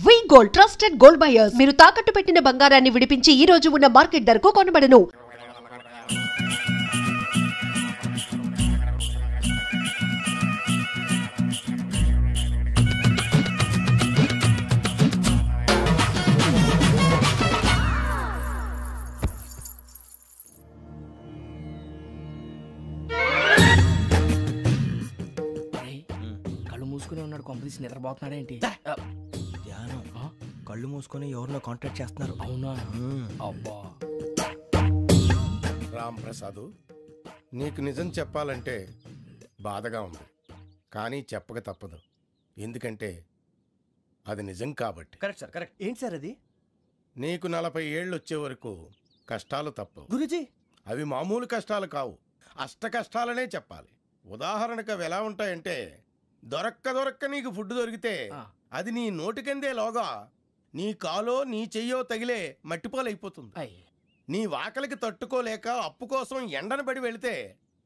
వి gold trusted gold buyers మీరు తాకట్టు పెట్టిన బంగారాన్ని విడిపించి ఈ రోజు ఉన్న మార్కెట్ ధరకు కొనబడను. కళ్ళు మూసుకుని ఉన్నాడు, కొంపదీసి నిద్రపోతున్నాడేంటి? ధ్యానం. కళ్ళు మూసుకొని ఎవరినో కాంటాక్ట్ చేస్తున్నారు. అవునా? అబ్బా రామ్ ప్రసాద్, నీకు నిజం చెప్పాలంటే బాధగా ఉంది, కానీ చెప్పక తప్పదు. ఎందుకంటే అది నిజం కాబట్టి. Correct sir, correct. ఏంటి సార్ అది? నీకు 40 ఏళ్ళు వచ్చే వరకు కష్టాలు తప్పవు గురూజీ. అవి మామూలు కష్టాలు కావు, అష్ట కష్టాలనే చెప్పాలి. ఉదాహరణకు అవి ఎలా ఉంటాయంటే, దొరక్క నీకు ఫుడ్ దొరికితే అది నీ నోటికందే లోగా నీ కాలో నీ చెయ్యో తగిలే మట్టిపాలైపోతుంది. నీ వాకలికి తట్టుకోలేక అప్పు కోసం ఎండను పడి వెళితే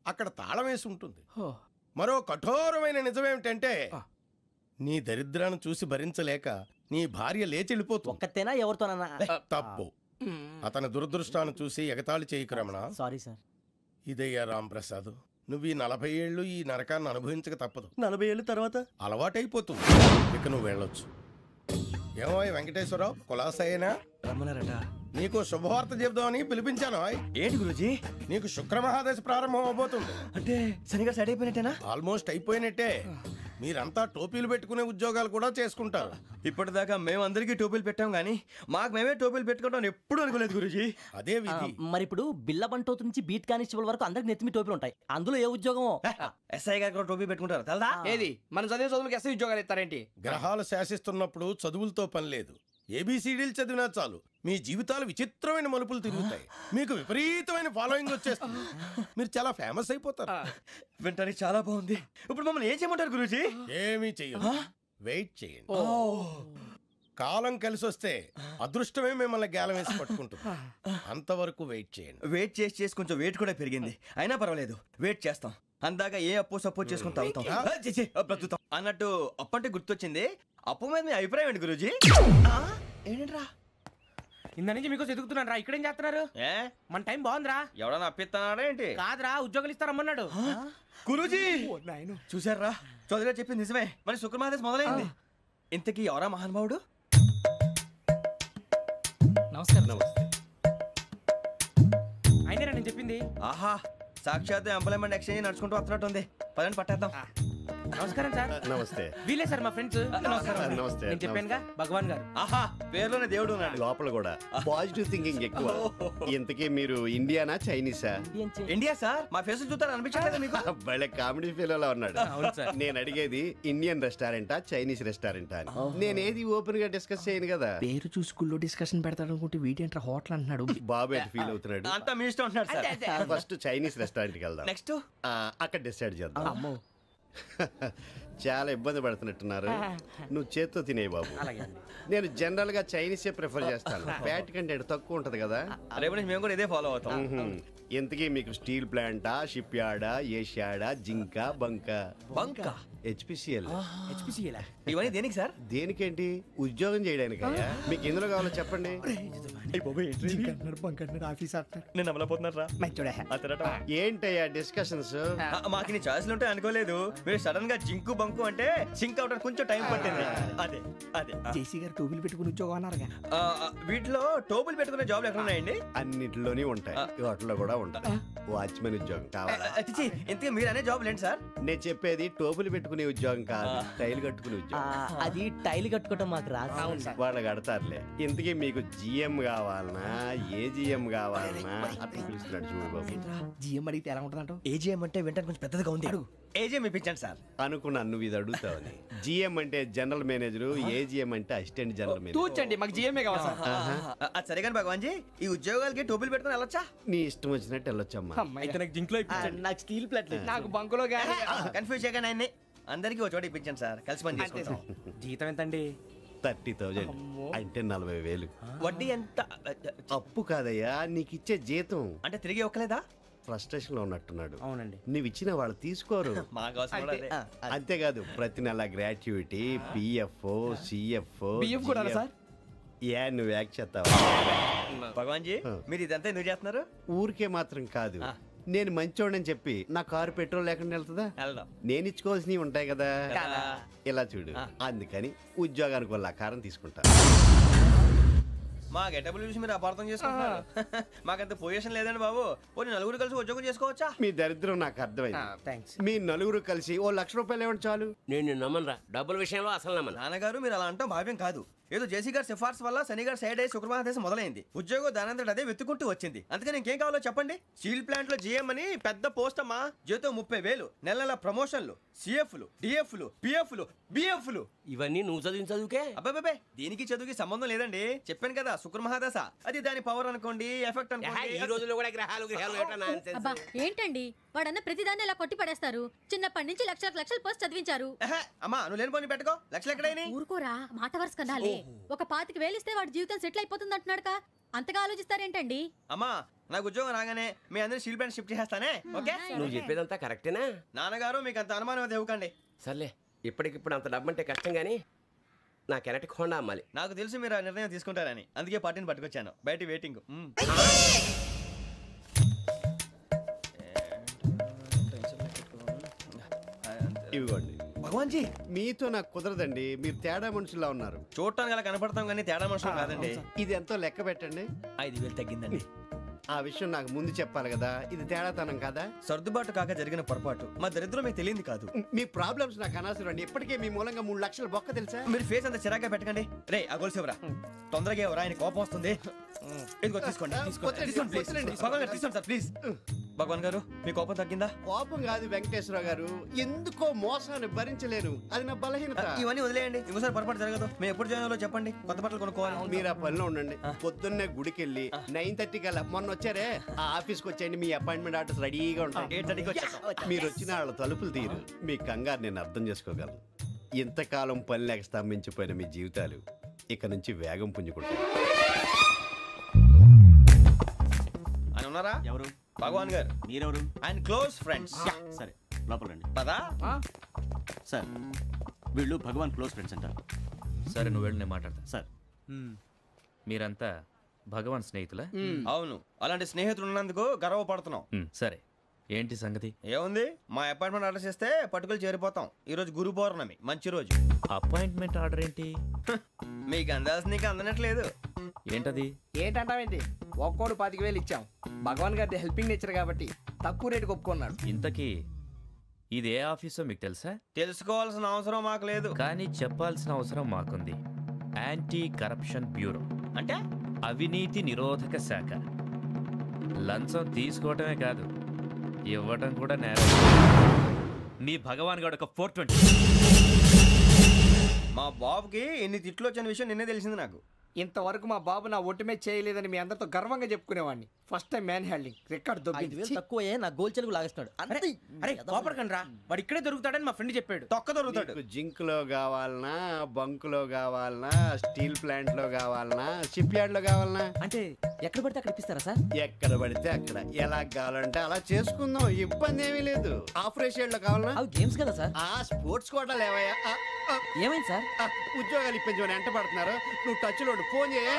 అక్కడ తాళం వేసి ఉంటుంది. మరో కఠోరమైన నిజమేమిటంటే, నీ దరిద్రాన్ని చూసి భరించలేక నీ భార్య లేచి వెళ్ళిపోతుంది. ఒక్కతేనా ఎవరితోనన్నా? తప్పు. అతని దురదృష్టాన్ని చూసి ఎగతాళి చేయకు రమణ. Sorry sir. ఇదయ్యా రాంప్రసాద్, నువ్వు ఈ 40 ఏళ్ళు ఈ నరకాన్ని అనుభవించక తప్పదు. 40 ఏళ్ళ తర్వాత అలవాటైపోతుంది. ఇక నువ్వు వెళ్ళొచ్చు. ఏమో వెంకటేశ్వరరావు, కులాసైనా రమ్మన్నారట. నీకు శుభవార్త చెబుదామని పిలిపించాను. ఏంటి గురూజీ? నీకు శుక్రమహాదశ ప్రారంభం అవబోతుంది. అంటే శనిగా సెట్ అయిపోయినట్టేనా? ఆల్మోస్ట్ అయిపోయినట్టే. మీరంతా టోపీలు పెట్టుకునే ఉద్యోగాలు కూడా చేసుకుంటారు. ఇప్పటిదాకా మేమందరికీ టోపీలు పెట్టాం కానీ మాకు మేమే టోపీలు పెట్టుకుంటాం ఎప్పుడు అనుకోలేదు గురూజీ. అదే విధి. మరి ఇప్పుడు బిల్ల బంటోతు నుంచి బీట్ కానిస్టేబుల్ వరకు అందరికి నెత్తిమి టోపీలు ఉంటాయి. అందులో ఏ ఉద్యోగం? ఎస్ఐ గారు కూడా టోపీ పెట్టుకుంటారు తెలదా? ఏది మన చదువులకు ఎస్ఐ ఉద్యోగాలు ఇస్తారేంటి? గ్రహాలు శాసిస్తున్నప్పుడు చదువులతో పని లేదు. ఏబిసిడీలు చదివినా చాలు మీ జీవితాలు విచిత్రమైన మలుపులు తిరుగుతాయి. మీకు విపరీతమైన ఫాలోయింగ్ వచ్చేస్తుంది. మీరు చాలా ఫేమస్ అయిపోతారు. వింటానికి చాలా బాగుంది. ఇప్పుడు మమ్మల్ని ఏం చేయమంటారు గురూజీ? ఏమీ చెయ్యదు, వెయిట్ చేయండి. కాలం కలిసి వస్తే అదృష్టమే మిమ్మల్ని గేలం వేసి పట్టుకుంటుంది. అంతవరకు వెయిట్ చేయండి. వెయిట్ చేసి కొంచెం వెయిట్ కూడా పెరిగింది. అయినా పర్వాలేదు, వెయిట్ చేస్తాం. అందాక ఏ అప్పు సపోర్ట్ చేసుకుని తాగుతాం, బ్రతుకుతాం అన్నట్టు. అప్పు అంటే గుర్తొచ్చింది. అప్పు మీద మీ అభిప్రాయం ఏంటి గురూజీ? ఏంటరా ఇంత నుంచి మీకు ఎదుగుతున్నాను రా. ఇక్కడేం చేస్తున్నారు? మన టైం బాగుందిరా. ఎవడన్నా అప్పిస్తున్నాడా ఏంటి? కాదురా, ఉద్యోగాలు ఇస్తారమ్మన్నాడు గురూజీ. చూసారా, చౌదరిగా చెప్పింది నిజమే. మరి శుక్రమాదేశ్ మొదలైంది. ఇంతకీ ఎవరా మహానుభావుడు? నమస్కారం. అయినా నేను చెప్పింది. ఆహా, సాక్షాత్ ఎంప్లాయ్మెంట్ ఎక్స్చేంజ్ నడుచుకుంటూ వస్తున్నట్టు ఉంది. పదండి పట్టేద్దాం. నమస్కారం సార్. నమస్తే. వీలే సార్ మా ఫ్రెండ్స్. నమస్తే. నేను చెప్పానుగా, భగవాన్ గారు. ఆహా, పేరులోనే దేవుడు ఉన్నాడు. లోపల కూడా పాజిటివ్ థింకింగ్ ఎక్కువ. ఇంతకీ మీరు ఇండియానా చైనీసా? India sir. మా ఫేస్ చూస్తారు అనిపించలేదు మీకు? భలే కామెడీ ఫీల్ ఉన్నాడు. నేను అడిగేది ఇండియన్ రెస్టారెంటా చైనీస్ రెస్టారెంటా అని. నేనేది ఓపెన్ గా డిస్కస్ చేయను కదా. పేరు చూసి స్కూల్లో డిస్కషన్ పెడతాడు అనుకుంటే వీటేంట్రా హోటల్ అంటున్నాడు. బాబు ఎట్ ఫీల్ అవుతున్నాడు. అంతా మీ ఇష్టం అంటున్నాడు సార్. ఫస్ట్ చైనీస్ రెస్టారెంట్ కి వెళ్దాం. నెక్స్ట్ అక్కడ డిసైడ్ చేద్దాం. చాలా ఇబ్బంది పడుతున్నట్టున్నారు. నువ్వు చేత్తో తినే బాబు. నేను జనరల్ గా చైనీసే ప్రిఫర్ చేస్తాను. ఫ్యాట్ కంటెంట్ తక్కువ ఉంటది కదా. రేపు నుంచి మేము కూడా ఇదే ఫాలో అవుతాం. ఇంతకీ మీకు స్టీల్ ప్లాంటా, షిప్ యార్డా, ఏషియాడా, జింక, బంకా? హెచ్పిసిఎల్. ఇవన్నీ దేనికి సార్? దేనికేంటి? ఉద్యోగం చేయడానికి. మీకు ఎందులో కావాలో చెప్పండి. నేను అమలపోతున్నారా? ఏంటయ్యా డిస్కషన్స్? మాకు నీ ఛాయిస్లు ఉంటాయి అనుకోలేదు. మీరు సడన్ గా జింకు బంకు అంటే సింక్ అవడానికి కొంచెం టైం పట్టింది. అదే అదే జేసీ గారు టోపీలు పెట్టుకుని ఉద్యోగం అన్నారుగా. వీటిలో టోపులు పెట్టుకునే జాబ్లు ఎక్కడ ఉన్నాయండి? అన్నిటిలోనే ఉంటాయి, వాటిలో కూడా ఉంటాయి. వాచ్మెన్ ఉద్యోగం కావాలా? ఇంతకీ మీరు అనే జాబ్ ఏంటి సార్? నేను చెప్పేది టోపులు పెట్టుకునే ఉద్యోగం కాదు, టైల్ కట్టుకునే ఉద్యోగం. అది టైల్ కట్టుకోవటం మాకు రాదు. వాళ్ళు కడతారులే. ఇంతకీ మీకు జిఎం కావాలనా, ఏ జిఎం కావాలనా? అట్లా పిలుస్తున్నాడు చూడు బాబు. జిఎం అడిగితే ఎలా ఉంటుందంట? ఏజిఎం అంటే వింటానికి కొంచెం పెద్దదిగా ఉంది. ఏజిఎం ఇప్పించండి సార్. అనుకున్నాను నువ్వు ఇది అడుగుతావని. జిఎం అంటే జనరల్ మేనేజర్, ఏజిఎం అంటే అసిస్టెంట్ జనరల్ మేనేజర్. తూచండి, మాకు జిఎంఏ కావాలి సార్. అది సరే కానీ భగవాన్ జీ, ఈ ఉద్యోగాలకి టోపులు పెట్టుకుని వెళ్ళొచ్చా? నీ ఇష్టం వచ్చినట్టు వెళ్ళొచ్చమ్మా. అయితే నాకు జింక్లో ఇప్పించండి. నాకు స్టీల్ ప్లేట్, నాకు బంకులో గానీ. కన్ఫ్యూజ్ చేయగానే ఆయన్ని అందరికీ ఒక చోట ఇప్పించండి సార్. కలిసి పని చేసుకుంటాం. జీతం ఎంతండి? 30,000 అంటే 40,000. వడ్డీ ఎంత? అప్పు కాదయ్యా, నీకు ఇచ్చే జీతం. అంటే తిరిగి ఒక్కలేదా? ఫ్రస్ట్రేషన్ లో ఉన్నట్టున్నాడు. అవునండి. నువ్వు ఇచ్చిన వాళ్ళు తీసుకోరు. మాకు అవసరం కూడా అదే. అంతేకాదు ప్రతి నెల గ్రాట్యుటీ, పిఎఫ్, సిఎఫ్ కూడా సార్? నువ్వు యాక్ట్ చేస్తావా? భగవాన్ జీ మీరు ఇదంతా ఎందుకు చేస్తున్నారు? ఊరికే మాత్రం కాదు, నేను మంచోడని చెప్పి నా కారు పెట్రోల్ లేకుండా వెళ్తుందా? వెళ్దాం. నేను ఇచ్చుకోవాల్సినవి ఉంటాయి కదా. కదా. ఇలా చూడు, అందుకని ఉద్యోగానికి వాళ్ళ ఆకారం తీసుకుంటా. మా గెటబుల్ చూసి మీరు అపార్థం చేసుకుంటున్నారు. మాకంత పొజిషన్ లేదండి బాబు. పోనీ నలుగురు కలిసి ఉద్యోగం చేసుకోవచ్చా? మీ దరిద్రం నాకు అర్థమైంది. థ్యాంక్స్. మీ నలుగురు కలిసి ఓ ₹1,00,000 ఇవ్వండి చాలు. నేను నమ్మనరా, డబ్బుల విషయంలో అసలు నమ్మను. నాన్నగారు మీరు అలా అంటాం భావ్యం కాదు. ఏదో జేసీ గారి సిఫార్సు వల్ల శని గారు సైడ్ అయ్యి శుక్రవారం మొదలైంది. ఉద్యోగం దానంతటి అదే వెతుకుంటూ వచ్చింది. అందుకని ఇంకేం కావాలో చెప్పండి. స్టీల్ ప్లాంట్ లో జీఎం అని పెద్ద పోస్ట్ అమ్మా. జీతం 30,000, నెల నెల ప్రమోషన్లు, సిఎఫ్లు, డిఎఫ్లు, పిఎఫ్లు, బిఎఫ్లు. ఇవన్నీ నువ్వు చదివిన చదువుకే. అబ్బాబే దీనికి చదువుకి సంబంధం లేదండి. చెప్పాను కదా శుక్రమహాదశ. అది దాని పవర్ అనుకోండి, ఎఫెక్ట్ ఈ అనుకోండి. రోజుల్లో కూడా గ్రహాలు ఎట్లా nonsense? అబ్బా ఏంటండి వాడన్న ప్రతిదాన్ని ఇలా కొట్టి పడేస్తారు. చిన్నప్పటి నుంచి లక్షల పోస్ట్ చదివించారు. అమ్మా నువ్వు లేని పోనీ పెట్టుకో. లక్షలు ఎక్కడైనా ఊరుకోరా, మాట వరుస కదాలే. ఒక 25,000 ఇస్తే వాడి జీవితం సెటిల్ అయిపోతుంది అంటున్నాడుగా. అంతగా ఆలోచిస్తారేంటండి? అమ్మా నాకు ఉద్యోగం రాగానే మీ అందరూ స్టీల్ ప్లాంట్ షిఫ్ట్ చేస్తానే. ఓకే నువ్వు చెప్పేదంతా కరెక్టేనా? నాన్నగారు మీకు అంత అనుమానం అయితే ఇవ్వకండి. సర్లే, ఇప్పటికిప్పుడు అంత డబ్బు అంటే కష్టం కానీ నా కెనటిక్ హోండా అమ్మాలి. నాకు తెలుసు మీరు ఆ నిర్ణయం తీసుకుంటారని, అందుకే పార్టీని పట్టుకొచ్చాను. బయట వెయిటింగ్. ఇవ్వండి. భగవాన్ జీ మీతో నాకు కుదరదండి, మీరు తేడా మనుషుల్లా ఉన్నారు. చూడటానికి అలా కనపడతాం కానీ తేడా మనుషులు కాదండి. ఇది ఎంతో లెక్క పెట్టండి. 5,000 తగ్గిందండి. ఆ విషయం నాకు ముందు చెప్పాలి కదా. ఇది తేడాతనం కాదా? సర్దుబాటు కాక జరిగిన పొరపాటు. మా దరిద్రం మీకు తెలియదు కాదు. మీ ప్రాబ్లమ్స్ నాకు అనవసరం అండి. ఇప్పటికే మీ మూలంగా 3 లక్షలు బొక్క తెలుసా? మీరు ఫేస్ అంత చిరాగ్గా పెట్టకండి. రే ఆ గొలుసు ఎవరా? తొందరగా ఎవరా? ఆయన కోపం వస్తుంది. ఇదిగో తీసుకోండి. తీసుకోండి ప్లీజ్. భగవాన్ గారు తీసుకోండి సార్ ప్లీజ్. భగవాన్ గారు మీ కోపం తగ్గిందా? కోపం కాదు వెంకటేశ్వరరావు గారు, ఎందుకో మోసాన్ని భరించలేను. అది నా బలహీనత. ఇవన్నీ వదిలేయండి, ఇంకోసారి పొరపాటు జరగదు. మేము ఎప్పుడు జాయిన్ చెప్పండి, కొత్త బట్టలు కొనుక్కోవాలి. మీరు ఆ పనిలో ఉండండి. పొద్దున్నే గుడికి వెళ్ళి 9:30 కల్లా, మొన్న వచ్చారే ఆ ఆఫీస్కి వచ్చేయండి. మీ అపాయింట్మెంట్ ఆర్డర్స్ రెడీగా ఉంటాయి. 8:30కి వచ్చేస్తాం. మీరు వచ్చిన వాళ్ళ తలుపులు తీరు. మీ కంగారు నేను అర్థం చేసుకోగలను. ఇంతకాలం పని లేక స్తంభించిపోయిన మీ జీవితాలు ఇక నుంచి వేగం పుంజుకుంటాయి. ఆయన ఉన్నారా? ఎవరు? భగవాన్ గారు. మీరెవరు? ఆయన క్లోజ్ ఫ్రెండ్స్. సరే లోపల రండి. పదా సార్ వీళ్ళు భగవాన్ క్లోజ్ ఫ్రెండ్స్ అంటారు. సరే నువ్వు వెళ్ళి నేను మాట్లాడతా. సార్ మీరంతా భగవాన్ స్నేహితులా? అవును, అలాంటి స్నేహితులు ఉన్నందుకు గర్వపడుతున్నాం. సరే ఏంటి సంగతి? ఏముంది, మా అపాయింట్మెంట్ ఆర్డర్ చేస్తే పట్టుకులు చేరిపోతాం. ఈ రోజు గురు పౌర్ణమి, మంచి రోజు. అపాయింట్మెంట్ ఆర్డర్ ఏంటి? మీకు అందాల్సిన నీకు అందనట్లేదు. ఏంటది? ఏంటంటావేంటి? ఒక్కోడు 25,000 ఇచ్చాం. భగవాన్ గారి హెల్పింగ్ నేచర్ కాబట్టి తక్కువ రేటుకి ఒప్పుకున్నాడు. ఇంతకీ ఇది ఏ ఆఫీసో మీకు తెలుసా? తెలుసుకోవాల్సిన అవసరం మాకు లేదు, కానీ చెప్పాల్సిన అవసరం మాకుంది. యాంటీ కరప్షన్ బ్యూరో అంటే అవినీతి నిరోధక శాఖ. లంచం తీసుకోవటమే కాదు, ఇవ్వటం కూడా నేరం. మీ భగవాన్ గారు ఒక 420. మా బాబుకి ఎన్ని తిట్లు వచ్చిన విషయం నిన్నే తెలిసింది నాకు. ఇంతవరకు మా బాబు నా ఒట్టుమే చేయలేదని మీ అందరితో గర్వంగా చెప్పుకునేవాడిని. First time man handing record దొబ్బింది. 5,000 తక్కువే నా గోల్ చెలుగు లాగేస్తున్నాడు. అరే కోపడకండి రా, వాడు ఇక్కడే దొరుకుతాడని మా ఫ్రెండ్ చెప్పాడు. తొక్క దొరుకుతాడు. జింక్ లో కావాలనా, బంక్ లో కావాలనా, స్టీల్ ప్లాంట్ లో కావాలనా, షిప్ యార్డ్ లో కావాలనా? అంటే ఎక్కడ పడితే అక్కడ ఇప్పిస్తారా సార్? ఎక్కడ పడితే అక్కడ, ఎలా కావాలంటే అలా చేసుకుందాం. ఇబ్బంది ఏమీ లేదు. ఆపరేషన్ లో కావాలనా? అవి గేమ్స్ కదా సార్. ఆ స్పోర్ట్స్ కోటా లేవయ్యా. ఏమైంది సార్? ఉద్యోగాలు ఇప్పించమని ఎంట పడుతున్నారు. నువ్వు టచ్ లో ఫోన్ చేయ.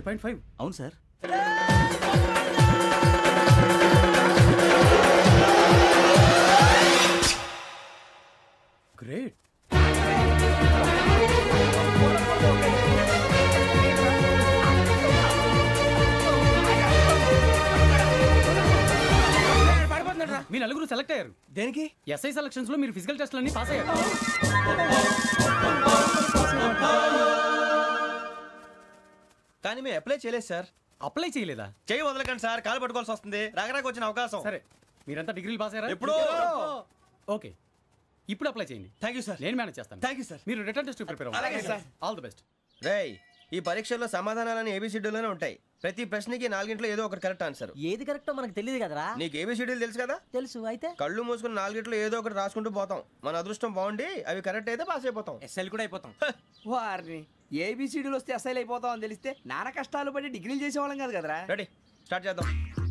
9.5. అవును సార్. గ్రేట్. మీ నలుగురు సెలెక్ట్ అయ్యారు. దేనికి? ఎస్ఐ సెలక్షన్స్ లో మీరు ఫిజికల్ టెస్ట్లన్నీ పాస్ అయ్యారు. కానీ మేము అప్లై చేయలేదు సార్. అప్లై చేయలేదా? చేయి వదలకండి సార్, కాలు పట్టుకోవాల్సి వస్తుంది. రాగరాకు వచ్చిన అవకాశం. సరే, మీరంతా డిగ్రీలు పాస్ అయ్యారా? ఎప్పుడో. ఓకే, ఇప్పుడు అప్లై చేయండి. Thank you sir. నేను మేనేజ్ చేస్తాను. Thank you sir. మీరు రిటర్న్ టెస్ట్ ప్రిపేర్ అవ్వండి. అలాగే సార్. All the best. రేయ్, ఈ పరీక్షల్లో సమాధానాలని ఏబిసిడీలోనే ఉంటాయి. ప్రతి ప్రశ్నకి 4 ఏదో ఒకటి కరెక్ట్ ఆన్సర్. ఏది కరెక్టో మనకు తెలియదు కదరా. నీకు ఏబిసిడీలు తెలుసు కదా? తెలుసు. అయితే కళ్ళు మూసుకుని 4 ఏదో ఒకటి రాసుకుంటూ పోతాం. మన అదృష్టం బాగుండి అవి కరెక్ట్ అయితే పాస్ అయిపోతాం. ఎస్ఎల్ కూడా అయిపోతాం. వారిని ఏబిసిడీలు వస్తే అసైల్ అయిపోతాం అని తెలిస్తే నాన్న కష్టాలు పడి డిగ్రీలు చేసేవాళ్ళం కాదు కదరా. రెడీ, స్టార్ట్ చేద్దాం.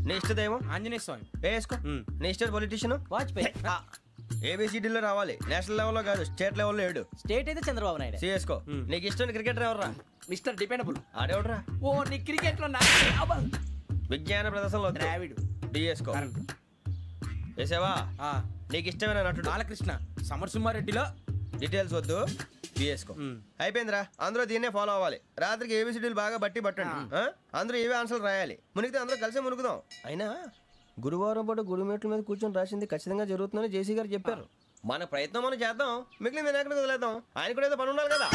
నీ ఇష్టదేమో ఆంజనేయ స్వామి. వేసుకో. నీ ఇష్ట పొలిటీషియన్ వాజ్పేయి. ఏబిసిడీలో రావాలి. నేషనల్ లెవెల్లో కాదు, స్టేట్ లెవెల్లో 7. స్టేట్ అయితే చంద్రబాబు నాయుడు. సిఎస్కో. నీకు ఇష్టం క్రికెటర్ ఎవర్రా? Mister dependable. ఆడేవడరా? ఓ నీ క్రికెట్ లో విజ్ఞాన ప్రదర్శనలో ద్రావిడు. డిఎస్కో. వేసావా? నీకు ఇష్టమైన నటుడు? బాలకృష్ణ. సమర్సింహారెడ్డిలో డీటెయిల్స్ వద్దు, బిఎస్కో. అయిపోయిందిరా. అందరూ దీన్నే ఫాలో అవ్వాలి. రాత్రికి ఏబిసిడీలు బాగా బట్టి పట్టండి. అందరూ ఏవే ఆన్సర్లు రాయాలి. మునిగితే అందరూ కలిసే మునుగుదాం. అయినా గురువారం పాటు గురుమేట్ల మీద కూర్చొని రాసింది ఖచ్చితంగా జరుగుతుందని జేసీ గారు చెప్పారు. మన ప్రయత్నం మనం చేద్దాం, మిగిలింది నేను ఎక్కడికి వదిలేద్దాం. ఆయన కూడా ఏదో పని ఉండాలి కదా.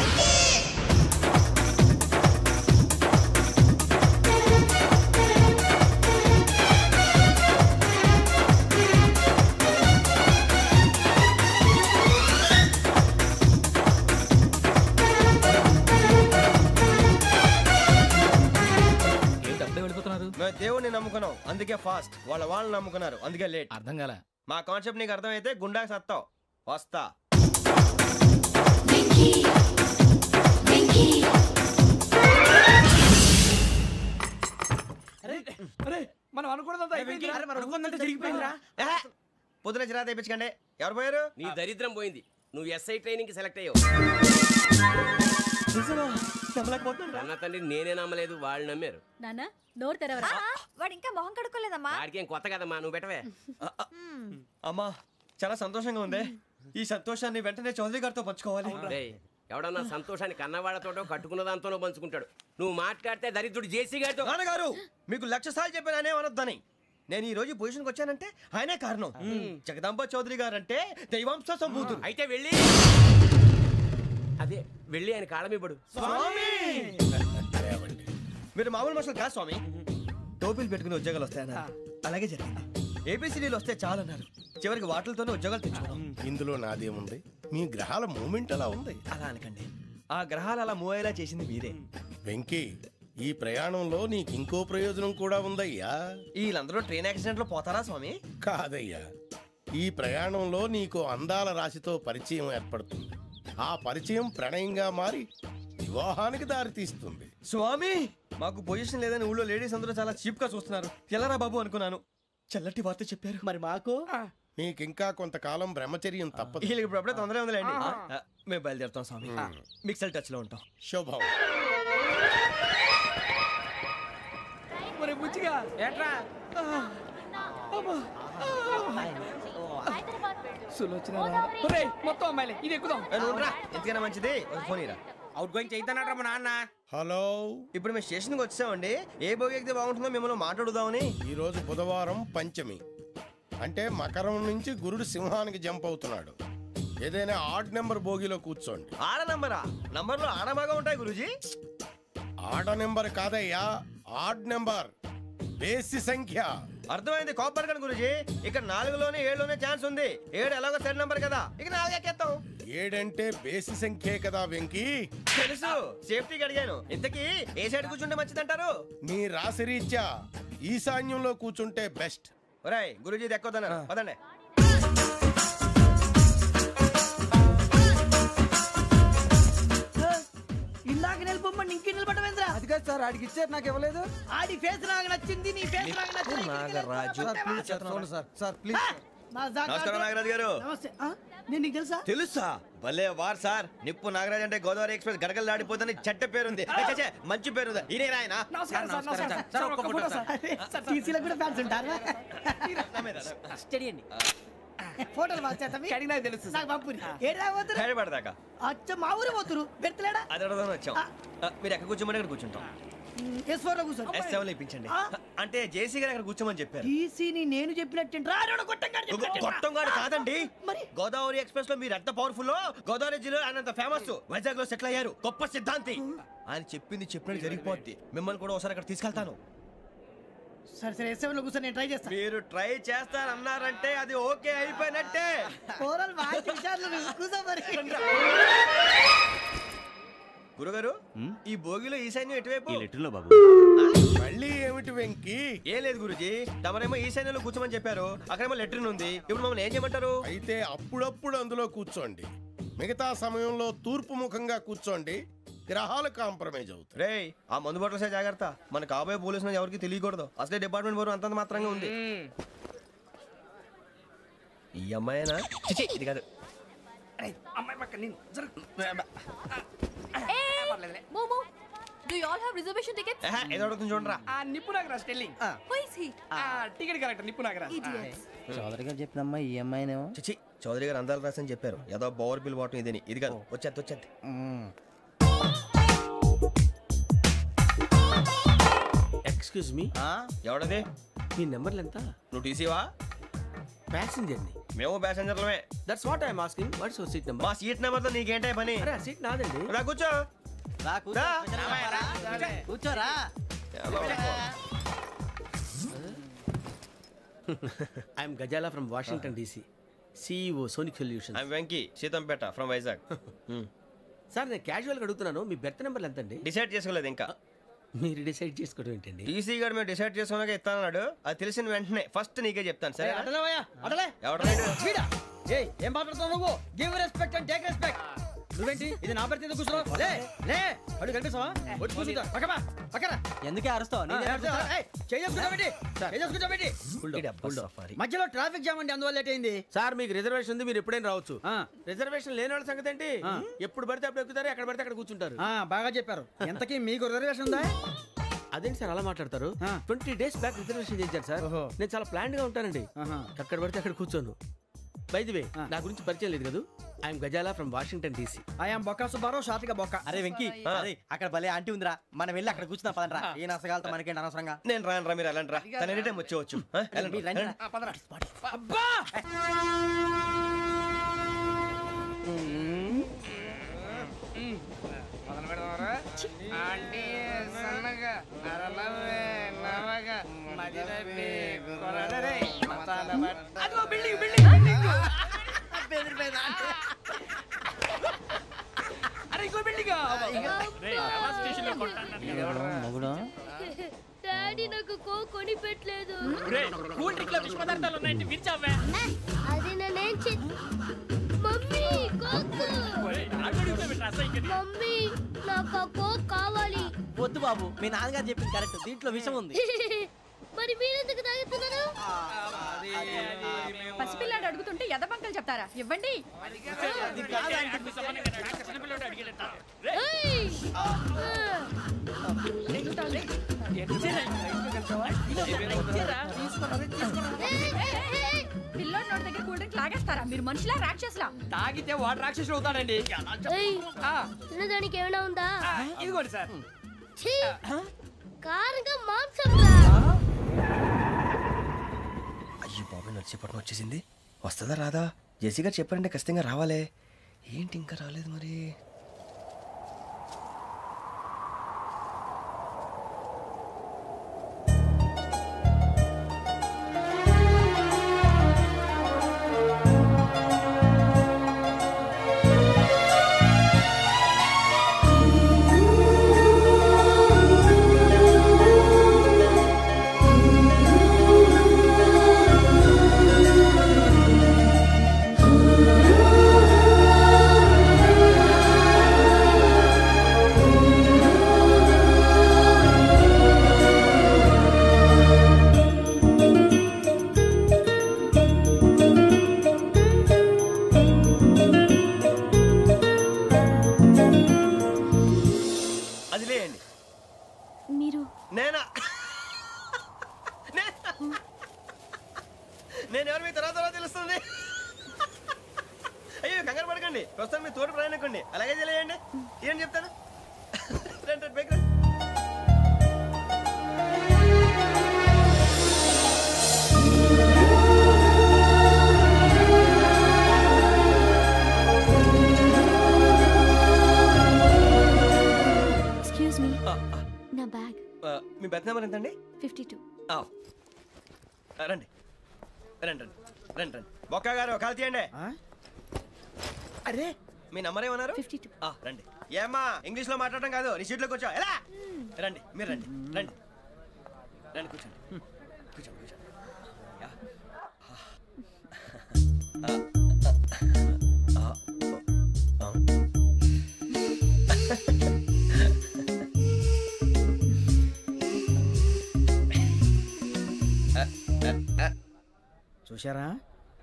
మేము దేవుడిని నమ్ముకున్నాం, అందుకే ఫాస్ట్. వాళ్ళు నమ్ముకున్నారు, అందుకే లేట్. అర్థం కాలే. మా కాన్సెప్ట్ నీకు అర్థమైతే గుండా సత్తావు. వస్తా. మనం అనుకున్నదంతా జరిగిపోయిందిరా. పొద్దున చిరా తెప్పించకండి. ఎవరు పోయారు? నీ దరిద్రం పోయింది. నువ్వు ఎస్ఐ ట్రైనింగ్ సెలెక్ట్ అయ్యావు. అన్న తండ్రి నేనే నమ్మలేదు, వాళ్ళు నమ్మారు. నాన్న నోరు తెరవరా. వాడు ఇంకా మొహం కడుక్కోలేదమ్మా. వాడికి ఏం కొత్త కదమ్మా, నువ్వు పెట్టవే. అమ్మా, చాలా సంతోషంగా ఉంది. ఈ సంతోషాన్ని వెంటనే చౌదరి గారితో పంచుకోవాలి. ఎవడన్నా సంతోషాన్ని కన్నవాడతోటో కట్టుకున్న దాంతోనో పంచుకుంటాడు. నువ్వు మాట్లాడితే దరిద్రుడు జేసీ గారితో. నాన్నగారు, మీకు 1,00,000 సార్లు చెప్పాను అనే అనొద్దని. నేను ఈ రోజు పొజిషన్కి వచ్చానంటే ఆయనే కారణం. జగదాంబ చౌదరి గారు అంటే దైవాంశ సంభూతుడు. అయితే వెళ్ళి అదే వెళ్ళి ఆయన కాళ్ళమివ్వడు. మీరు మామూలు మనుషులు కాదు స్వామి. టోపీలు పెట్టుకుని ఉద్యోగాలు వస్తాయన్నారు, అలాగే జరిగింది. ఏబిసిడీలు వస్తే చాలన్నారు, చివరికి వాటిలతోనే ఉద్యోగాలు తెచ్చుకున్నాం. ఇందులో నాదేముంది? మీ గ్రహాల మూమెంట్ అలా ఉంది. అలా అనకండి, ఆ గ్రహాలు అలా మూవ్ అయ్యేలా చేసింది మీరే. వెంకీ, ఈ ప్రయాణంలో నీకు ఇంకో ప్రయోజనం కూడా ఉందయ్యా. వీళ్ళందరూ ట్రైన్ యాక్సిడెంట్ లో పోతారా స్వామి? కాదయ్యా, ఈ ప్రయాణంలో నీకు అందాల రాశితో పరిచయం ఏర్పడుతుంది. ఆ పరిచయం ప్రణయంగా మారి వివాహానికి దారితీస్తుంది. స్వామి, మాకు పొజిషన్ లేదని ఊళ్ళో లేడీస్ అందరూ చాలా చీప్ గా చూస్తున్నారు. ఎలారా బాబు అనుకున్నాను. చల్లటి వార్త చెప్పారు. మరి మాకు నీకింకా కొంతకాలం బ్రహ్మచర్యం తప్పదు. వీళ్ళకి ఇప్పుడు అప్పుడే తొందరగా ఉందిలేండి. మేము బయలుదేరుతాం స్వామి. మిక్సెల్ టచ్ లో ఉంటాం. శుభం. బుచ్చిగా ఏట్రా మొత్తం అమ్మాయిలే, ఇది ఎక్కుదాం. ఎందుకైనా మంచిది ఫోన్ ఇరా. అవుట్ గోయింగ్ చేద్దానట్రా మా నాన్న. హలో, ఇప్పుడు మేము స్టేషన్కి వచ్చామండి. ఏ బోగి ఎక్కితే బాగుంటుందో మిమ్మల్ని మాట్లాడుదామని. ఈ రోజు బుధవారం పంచమి, అంటే మకరం నుంచి గురుడు సింహానికి జంప్ అవుతున్నాడు. ఏదైనా ఆడ్ నెంబర్ బోగిలో కూర్చోండి. ఆడ నంబరా? నంబర్లో ఆడ బాగా ఉంటాయి గురూజీ. ఆడ నెంబర్ కాదయ్యా, ఆడ్ నెంబర్, బేసి సంఖ్య. అర్థమైంది. కాపర్ కానీ గురూజీ, ఇక్కడ 4లోనే 7లోనే ఛాన్స్ ఉంది. 7 ఎలాగో సెడ్ నంబర్ కదా, ఇక 4 ఎక్కేస్తాం. 7 అంటే బేసి సంఖ్యే కదా వెంకీ. తెలుసు, సేఫ్టీకి అడిగాను. ఇంతకీ ఏ సైడ్ కూర్చుంటే మంచిదంటారు? నీ రాశి రీత్యా ఈశాన్యంలో కూర్చుంటే బెస్ట్. ఒరేయ్, గురూజీ దెక్కొద్దన్నారు, పదండి. ఇందాక నిలబొమ్మని ఇంకే నిలబడమేంద్రా? అది కాదు సార్, ఆడికి ఇచ్చారు, నాకు ఇవ్వలేదు. ఆడి ఫేస్ నాకు నచ్చింది, నీ ఫేస్ నాకు నచ్చింది. Nagaraju sir please. నమస్కారం నాగరాజు గారు. నేను నీకు తెలుసా? తెలుసా? భలే వార్ సార్. నిప్పు నాగరాజ్ అంటే గోదావరి ఎక్స్ప్రెస్ గడగలు దాడిపోతుంది చెట్ట పేరుంది. మంచి పేరు. ఇదే ఆయన ఫోటోలు తెలుసు నాకు పంపుని ఏడాక అచ్చ మా ఊరు పోతురు పెడతలేడా అది అడగదామని వచ్చాం. మీరు ఎక్కడ కూర్చోమని అక్కడ కూర్చుంటాం. S7 ఇప్పించండి. అంటే జేసీ గారు అక్కడ కూర్చోమని చెప్పారు. నేను చెప్పినట్టు గొట్టంగాడు కాదండి. గోదావరి ఎక్స్ప్రెస్ లో మీరు ఎంత పవర్ఫుల్, గోదావరి జిల్లా ఆయన ఫేమస్. వైజాగ్ లో సెటిల్ అయ్యారు. గొప్ప సిద్ధాంతి. ఆయన చెప్పింది చెప్పినట్టు జరిగిపోద్ది. మిమ్మల్ని కూడా ఒకసారి అక్కడ తీసుకెళ్తాను. సరే సరే S7 లో కూర్చొని నేను ట్రై చేస్తాను. మీరు ట్రై చేస్తారన్నారంటే అది ఓకే అయిపోయినట్టే. గురుగారు ఈ భోగిలో ఈశాన్యం ఎటువైపు? బాబు మళ్ళీ ఏమిటి వెంకీ? ఏం లేదు గురుజీ, తమరేమో ఈశాన్యంలో కూర్చోమని చెప్పారు. అక్కడేమో లెట్రిన్ ఉంది. ఇప్పుడు మమ్మల్ని ఏం చేయమంటారు? అయితే అప్పుడప్పుడు అందులో కూర్చోండి. మిగతా సమయంలో తూర్పు ముఖంగా కూర్చోండి. గ్రహాలు కాంప్రమైజ్ అవుతాయి. రే ఆ మందు బాటలసే జాగ్రత్త. మన కాబోయే పోలీసులు ఎవరికి తెలియకూడదు. అసలే డిపార్ట్మెంట్ బోరు అంతంత మాత్రంగా ఉంది. ఈ అమ్మాయినా? ఇది కాదు. అమ్మాయి పక్క నేను Do you all have reservation tickets? ఏదో అడుగుతుంది చూడరా. నిప్పు Nagaraj telling. Who is he? Ticket correct నిప్పు నాగరాజ్. చౌదరి గారు చెప్పినమ్మా ఈ అమ్మాయినేమో. చిచి చౌదరి గారు అందాలు రాసని చెప్పారు. ఏదో బోర్ బిల్ బాటం ఇదని. ఇది కాదు. వచ్చేది. Excuse me, ఎవడది? మీ నెంబర్లు ఎంత? నువ్వు టీసీవా? ప్యాసింజర్ ని. మేము ప్యాసింజర్లమే. That's what I'm asking. What's your seat number? మా సీట్ నెంబర్ తో నీకేంటే పని? అరే సీట్ నాదండి. రా కూర్చో. కూర్చోరా. I'm Ghazala from Washington DC, CEO Sonic Solutions. I'm Venky, Seethampeta from Vizag. Sir నేను క్యాజువల్గా అడుగుతున్నాను, మీ బెర్త్ నెంబర్ ఎంత అండి? డిసైడ్ చేసుకోలేదు ఇంకా. మీరు డిసైడ్ చేసుకోవడం ఏంటండి? టీసీ గారు మేము డిసైడ్ చేసుకున్నాక ఇస్తానన్నాడు. అది తెలిసిన వెంటనే ఫస్ట్ నీకే చెప్తాను. సరే ఏం మాట్లాడుతున్నావు నువ్వు? Give respect and take respect. నువ్వేంటి ఇది నా పరిస్థితి కూర్చున్నావు? అడుగు కనిపిస్తావా? వచ్చి కూర్చుంటా. పక్కన ఎందుకే అరుస్తావు? మధ్యలో ట్రాఫిక్ జామ్ అండి, అందువల్ల లేట్ అయింది. సార్ మీకు రిజర్వేషన్ ఉంది, మీరు ఎప్పుడైనా రావచ్చు. రిజర్వేషన్ లేని వాళ్ళ సంగతి ఏంటి? ఎప్పుడు పడితే అప్పుడు ఎక్కుతారు, ఎక్కడ పడితే అక్కడ కూర్చుంటారు. బాగా చెప్పారు. ఎంతకీ మీకు రిజర్వేషన్ ఉందా? అదేంటి సార్ అలా మాట్లాడతారు? 20 days బ్యాక్ రిజర్వేషన్ చేశారు సార్. నేను చాలా ప్లాన్డ్ గా ఉంటానండి. అక్కడ పడితే అక్కడ కూర్చోను. బై ది వే నా గురించి పరిచయం లేదు కదా. I'm Ghazala from Washington DC. I'm Bokka Subbarao, షార్ట్గా బొక్క. అరే వెంకీ, అక్కడ భలే ఆంటీ ఉందిరా, మనం వెళ్ళి అక్కడ కూర్చున్నా పదనరా. ఏ నసగాలతో మనకేంటి అనవసరంగా. నేను రాను రా, మీరు వెళ్ళండి రా. తన ఎనీ టైం వచ్చేవచ్చు. అబ్బా డాడీ నాకు కోక్ కొని పెట్టలేదు. కూల్ డ్రింక్ లో విష పదార్థాలు ఉన్నాయంటే విరిచావే. అది నేనేం మమ్మీ కోక్. మమ్మీ నాకు ఆ కోక్ కావాలి. వద్దు బాబు, మీ నాన్నగారు చెప్పింది కరెక్ట్, దీంట్లో విషయం ఉంది. మరి మీరెందుకు తాగుతున్నారు? పసిపిల్లాడు అడుగుతుంటే ఎదబంకలు చెప్తారా? ఇవ్వండి. పిల్లోడి నోటి దగ్గర కూల్ డ్రింక్ లాగేస్తారా? మీరు మనుషులా రాక్షసులా? తాగితే వాడు రాక్షసుడు అవుతాడండి. తినడానికి ఏమైనా ఉందా? ఇదిగోండి సార్. కారంగా మాంసం. అయ్యో బాబాయ్, నడిచేపట్నం వచ్చేసింది. వస్తుందా రాదా? జేసీ గారు చెప్పారంటే ఖచ్చితంగా రావాలే. ఏంటి ఇంకా రాలేదు మరి? మీరు నేనా? నేను ఎవరు మీ తర్వాత తెలుస్తుంది. అయ్యో కంగారు పడకండి, ప్రస్తుతం మీ తోటి ప్రయాణకండి. అలాగే తెలియండి, ఏం చెప్తాను. రండి బైక్ రండి. ఎక్స్క్యూజ్ మీ, నా బ్యాగ్. మీ బెత్ నెంబర్ ఎంతండి? 52. రండి రండి రండి రండి రండి. బొక్క గారు కాల్ తీయండి. అరే మీ నంబర్ ఏమన్నారు? 52. రండి. ఏమ్మా ఇంగ్లీష్ లో మాట్లాడడం కాదు, నీ సీట్లో కూర్చో. ఎలా రండి, మీరు రండి రండి రండి, కూర్చోండి కూర్చోండి కూర్చోండి. చూశారా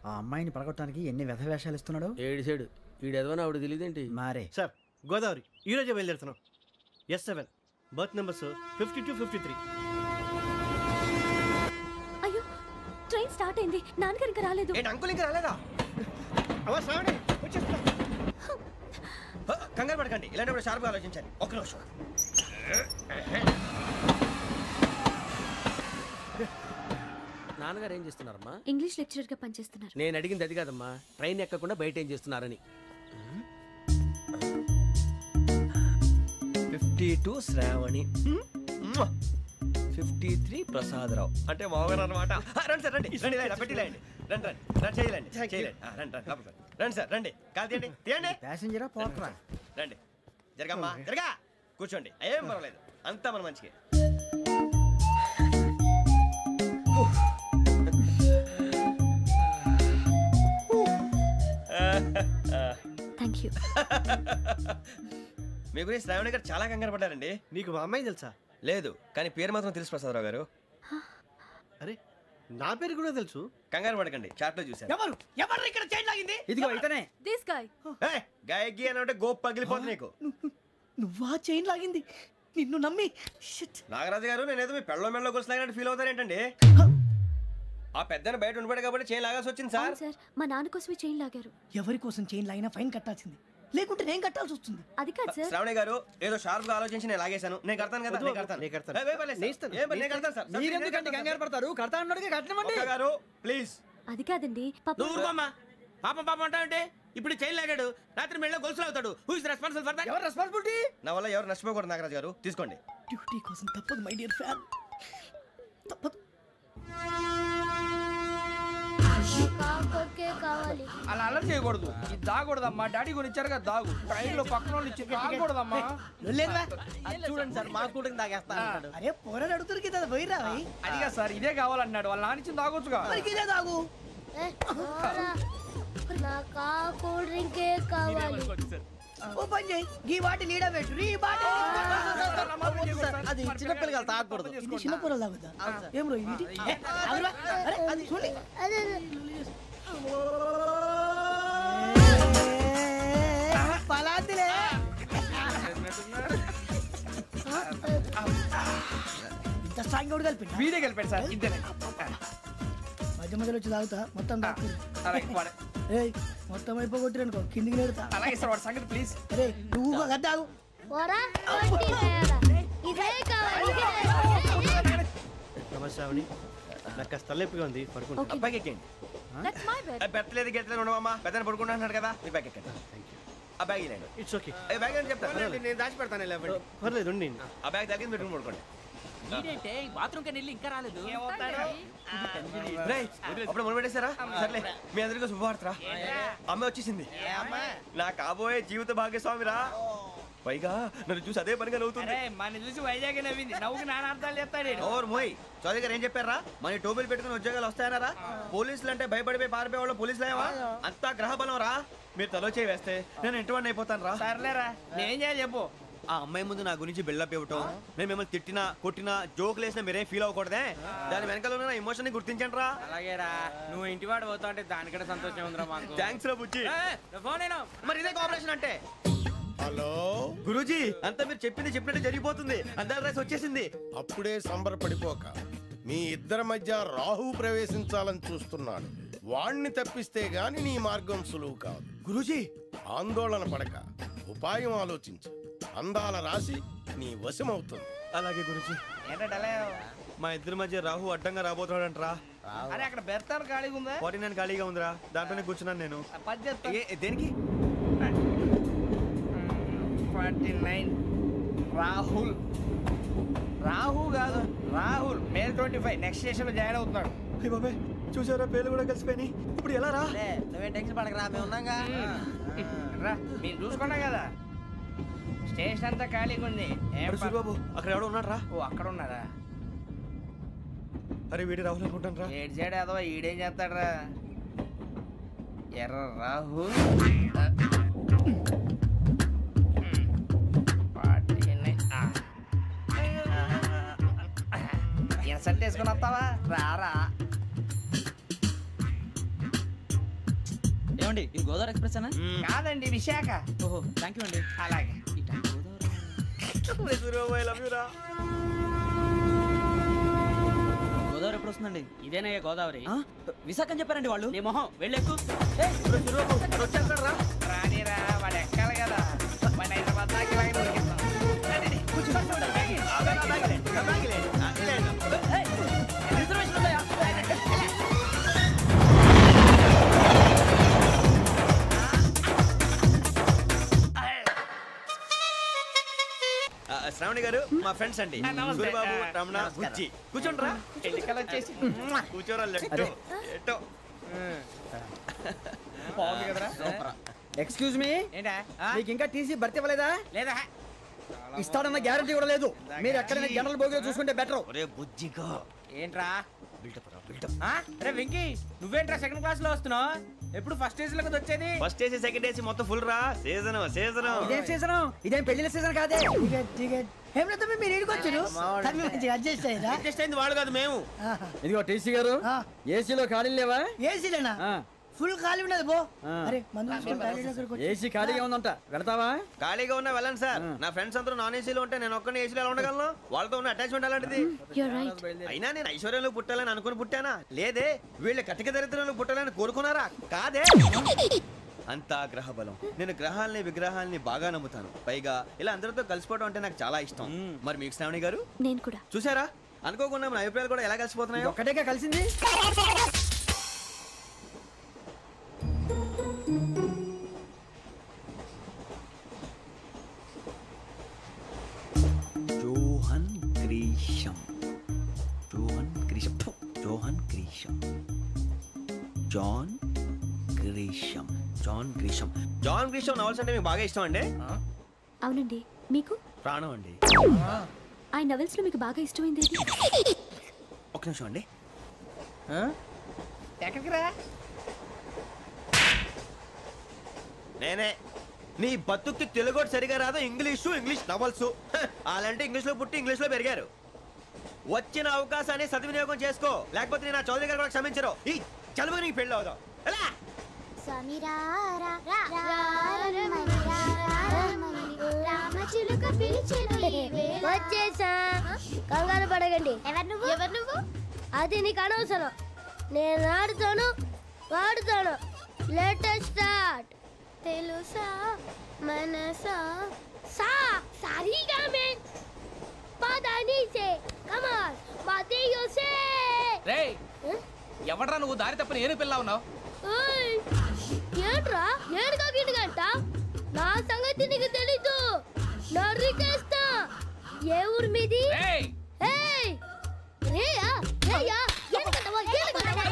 ఆ అమ్మాయిని పడగొట్టడానికి ఎన్ని వ్యధ వేషాలు ఇస్తున్నాడు. ఏడు సైడు ఈడెదవని ఆవిడ తెలియదేంటి మారే. సార్ గోదావరి ఈరోజే బయలుదేరుతున్నాం. S7 berth numbers 52, 53. అయ్యో ట్రైన్ స్టార్ట్ అయింది, నాన్నగారు ఇంకా రాలేదు. అంకుల్ ఇంకా రాలేదా? కంగారు పడకండి, ఇలాంటప్పుడు షార్ప్గా ఆలోచించండి. ఒక్క నిమిషం. నాన్నగారు ఏం చేస్తున్నారమ్మా? ఇంగ్లీష్ లెక్చరర్ గా పనిచేస్తున్నారు. నేను అడిగింది అది కాదమ్మా, ట్రైన్ ఎక్కకుండా బయట ఏం చేస్తున్నారని. 52 శ్రావణి, 53 ప్రసాదరావు అంటే మామగారు అనమాట. రండి సార్ రండి రండి, పెట్టిలేండి. రండి రండి రండి, చేయలేండి చేయలేండి. రండి రండి రండి సార్ రండి, కాదు తీయండి తీయండి. ప్యాసింజరా పోట్రా. రండి జరగమ్మా జరగా, కూర్చోండి. ఏం పర్వాలేదు, అంతా మన మంచిగా. Thank you. మీ గురించి శ్రావణి గారు చాలా కంగారు పడ్డారండి. నీకు మా అమ్మాయి తెలుసా? లేదు, కానీ పేరు మాత్రం తెలుసు ప్రసాదరావు గారు. అరే నా పేరు కూడా తెలుసు. కంగారు పడకండి, చాట్ లో చూసాను. ఎవరు ఎవరు ఇక్కడ చైన్ లాగింది? ఇదిగో ఇతనే. This guy. గాయకి అని అంటే గోప్ పగిలిపోతుంది నీకు. నువ్వా చైన్ లాగింది? నిన్ను నమ్మి. నాగరాజు గారు, నేనేదో మీ పెళ్ళ మెళ్ళ గురించి లాగినట్టు ఫీల్ అవుతారు ఏంటండి? ఆ పెద్ద బయట ఉండిపోయాడు కాబట్టి చైన్ లాగాల్సి వచ్చింది సార్. సార్ మా నాన్న కోసమే చైన్ లాగారు. ఎవరి కోసం చైన్ లాగినా ఫైన్ కట్టాల్సింది, లేకుంటే నేను కట్టాల్సి వస్తుంది. అది కాదు సార్. శ్రావణి గారు ఏదో షార్ప్ గా ఆలోచించి నేను లాగేశాను. నేను కడతాను కదా, నేను కడతాను. నేను కడతాను సార్. మీరెందుకంటే కంగారు పడతారు? కడతా అన్నాడుగా కట్టమండి గారు ప్లీజ్. అది కాదండి పాపం పాపం అంటావంటే ఇప్పుడు చైన్ లాగాడు, రాత్రి మెళ్ళ గొలుసులు అవుతాడు. Who is responsible for that? ఎవరు రెస్పాన్సిబిలిటీ? నా వల్ల ఎవరు నష్టపోకూడదు నాగరాజు గారు, తీసుకోండి. డ్యూటీ కోసం తప్పదు మై డియర్ ఫ్యాన్, తప్పదు. అలా అలర్ చేయకూడదు, ఇది దాగకూడదమ్మా. డాడీ కొని ఇచ్చారు కదా దాగు, ట్రైన్ లో పక్కన వాళ్ళు ఇచ్చి దాగకూడదమ్మా. చూడండి సార్, మా కూడా దాగేస్తా. అరే పోరాడు అడుగుతారు కదా, పోయిరా. అదిగా సార్, ఇదే కావాలన్నాడు. వాళ్ళ నాన్న ఇచ్చింది తాగొచ్చుగా. ఇదే తాగు. కూల్ డ్రింకే కావాలి. ఓ పని చేయి, ఈ బాటి లీడ పెట్టు. ఈ బాటి అది చిన్నపిల్లలు తాగకూడదు. ఇది చిన్న పొరలు తాగుతా. ఏం రో ఇది? అరే అది చూడండి. పలాతిలే. ఇంత స్ట్రాంగ్ కూడా కలిపి వీడే కలిపాడు సార్, ఇద్దరే. మధ్య మధ్యలో వచ్చి తాగుతా, మొత్తం తాగు. ఏయ్ మొత్తం అయిపోగొట్టిరనుకో కిందికి నేడుతా. అలాగే సార్, వాడు సంగతి ప్లీజ్. అరే నువ్వు కదా తాగు. నమస్తే శ్రావణి, నాకు కాస్త తలెప్పిగా ఉంది, పడుకుంటా. అబ్బాయికి ఎక్కండి. పెట్టలేదు గెట్టలేదు ఉండవమ్మా, పెద్దని పడుకుంటున్నాడు కదా, మీ బ్యాగ్ ఎక్కండి. ఆ బ్యాగ్ ఇలాండి. It's okay. బ్యాగ్ అని చెప్తాను, నేను దాచి పెడతాను. పర్లేదు ఉండి. ఆ బ్యాగ్ తగ్గింది, పెట్టుకుని పడుకోండి. బాత్రూమ్ కి వెళ్ళి ఇంకా రాలేదు. అప్పుడు మొదలు పెట్టేశారా? సర్లే, మీ అందరికీ శుభవార్తరా. అమ్మ వచ్చేసింది, నా కాబోయే జీవిత భాగ్యస్వామిరా. పైగా నన్ను చూసి అదే పనిగా నవ్వుతుంది. మన చూసి వైజాగ్ నవ్వింది, నవ్వుకి నాన్న అర్థాలు చెప్తాడు. ఓర్ మోయ్, చౌదరి గారు ఏం చెప్పారా? మన టోబీలు పెట్టుకుని ఉద్యోగాలు వస్తాయనరా? పోలీసులు అంటే భయపడిపోయి పారిపోయే వాళ్ళు పోలీసులు ఏవా? అంతా గ్రహ బలం రా. మీరు తలో చేయి వేస్తే నేను ఇంటివాడిని అయిపోతాను రా. సర్లేరా, నేనేం చేయాలి చెప్పు. ఆ అమ్మాయి ముందు నా గురించి బిల్డప్ ఇవ్వటం, నేను మిమ్మల్ని తిట్టినా కొట్టినా జోకులు వేసినా మీరేం ఫీల్ అవ్వకూడదే. దాని వెనకాల ఉన్న ఎమోషన్ ని గుర్తించండి రా. అలాగేరా, నువ్వు ఇంటివాడు పోతా అంటే దానికంటే సంతోషం ఉందిరా మాకు. థ్యాంక్స్ రా బుజ్జి. ఫోన్ అయినా మరి ఇదే కోఆపరేషన్ అంటే. హలో గురూజీ అంతా మీరు చెప్పింది చెప్పినట్టు జరిగిపోతుంది. అందాల రాసి వచ్చేసింది. అప్పుడే సంబరపడిపోక. మీ ఇద్దరి మధ్య రాహు ప్రవేశించాలని చూస్తున్నాడు. వాణ్ణి తప్పిస్తే గాని నీ మార్గం సులువు కాదు. గురూజీ ఆందోళన పడక ఉపాయం ఆలోచించు. అందాల రాశి నీ వశమవుతుంది. అలాగే గురూజీ. మా ఇద్దరి మధ్య రాహు అడ్డంగా రాబోతున్నాడంటరా. అరే అక్కడ బెర్తాను ఖాళీగా ఉందా? 49 ఖాళీగా ఉందిరా, దాంట్లోనే కూర్చున్నాను నేను. దేనికి? 49 రాహుల్. రాహు కాదు రాహుల్. మే 25 నెక్స్ట్ స్టేషన్ లో జాయిన్ అవుతున్నాడు. బాబాయ్ చూసారా, పేర్లు కూడా కలిసిపోయినాయి. ఇప్పుడు ఎలా రా? నువ్వేం టెన్షన్ పడకరా, మేము ఉన్నాగా. రా, మీరు చూసుకున్నా కదా స్టేషన్ అంతా ఖాళీగా ఉంది. బాబు అక్కడ ఎవడో ఉన్నాడు రా. ఓ అక్కడ ఉన్నారా? అరే వీడి రాహుల్ అనుకుంటాను రా. ఏడు సైడ్ ఏదో ఈడేం చేస్తాడరా? ఎర్ర రాహుల్. ఇన్సల్ట్ వేసుకుని వస్తావా? రారా. ఏమండి ఇది గోదావరి ఎక్స్ప్రెస్ అనా? కాదండి విశాఖ. ఓహో థ్యాంక్ యూ అండి. అలాగే. గోదావరి ఎప్పుడు వస్తుందండి? ఇదేనయ్యా గోదావరి. విశాఖ అని చెప్పారండి వాళ్ళు. నీ మొహం వెళ్ళెక్కు. రానిరా, వాడు ఎక్కాలి కదా. మన హైదరాబాద్ దాకా ఇలాగే దొరికిస్తాం. శ్రావణి గారు మా ఫ్రెండ్స్ అండి. గురుబాబు, రమణ, బుజ్జి. కూర్చోండి రా. ఎన్నికలు వచ్చేసి కూర్చోరా. బాగుంది కదరా. ఎక్స్క్యూజ్ మీ, మీకు ఇంకా టీసీ భర్తీ ఇవ్వలేదా? లేదా. ఇస్తాడన్న గ్యారంటీ కూడా లేదు. మీరు ఎక్కడైనా జనరల్ బోగిలో చూసుకుంటే బెటర్. ఒరే బుజ్జిగా ఏంట్రా అరే వెంకీ, నువ్వేంట్రా సెకండ్ క్లాస్ లో వస్తున్నావు? ఎప్పుడు ఫస్ట్ ఏసీ లో వచ్చేది? ఫస్ట్ ఏసీ సెకండ్ ఏసీ మొత్తం ఫుల్ రా. Season season. ఇదేం సీజన్? ఇదేం పెళ్లిన సీజన్ కాదే. మీరు ఇడికొచ్చారు అడ్జస్ట్ అయ్యారా? అడ్జస్ట్ అయింది వాళ్ళు కాదు, మేము. ఇదిగో టీసీ గారు, ఏసీలో ఖాళీ లేవా? ఏసీలేనా? ఫుల్ ఖాళీ ఉండదు బో. అరే ఏసీ ఖాళీగా ఉందంట, వెళ్తావా? ఖాళీగా ఉన్నా వెళ్ళండి సార్. నా ఫ్రెండ్స్ అందరూ నాన్ ఏసీలో ఉంటే నేను ఒక్కనే ఏసీలో ఎలా ఉండగలను? వాళ్ళతో ఉన్న అటాచ్మెంట్ అలాంటిది. అయినా నేను ఐశ్వర్యంలో పుట్టాలని అనుకుని పుట్టానా? లేదే. వీళ్ళ కటిక దరిద్రంలో పుట్టాలని కోరుకున్నారా? కాదే. అంతా గ్రహ బలం. నేను గ్రహాలని విగ్రహాలని బాగా నమ్ముతాను. పైగా ఇలా అందరితో కలిసిపోవడం అంటే నాకు చాలా ఇష్టం. మరి మీకు శ్రావణి గారు? నేను కూడా. చూసారా, అనుకోకుండా మన అభిప్రాయాలు కూడా ఎలా కలిసిపోతున్నాయో. ఒక్కటేగా కలిసింది. Johan Grisham. Johan Grisham. Johan Grisham. John Grisham. John Grisham. John Grisham novels అంటే మీకు బాగా ఇష్టం అండి? అవునండి. మీకు? ప్రాణం అండి. ఆ నవల్స్ లో మీకు బాగా ఇష్టమైంది? ఒక నిమిషం అండి. ఎక్కడికి రా? నేనే. నీ బతుక్కి తెలుగు సరిగా రాదు, ఇంగ్లీష్ నవల్స్. అలాంటి ఇంగ్లీష్లో పుట్టి ఇంగ్లీష్లో పెరిగారు. వచ్చిన అవకాశాన్ని సద్వినియోగం చేసుకో, లేకపోతే నేను నా చౌదరి గారు కూడా క్షమించరు. ఈ చదువు నీకు పెళ్ళి అవుదాం. వచ్చేసా, కంగారు పడకండి. ఎవరు నువ్వు? అది నీకు అనవసరం. నేను ఆడుతాను, వాడుతాను. Latest start. తెలుసా మనసా సా సారీగా మెన్ పదని సే కమాన్ మాదేయో సే. రేయ్ ఎవడ్రా నువ్వు? దారి తప్పని ఏను పిల్ల ఉన్నావు? ఓయ్ ఏంట్రా ఏడుగా గిడుగంట? నా సంగతి నీకు తెలీదు. నరికేస్తా. ఏ ఊరు మీది? ఏయ్ రేయా రేయా ఏడుగంటవా ఏడుగంటవా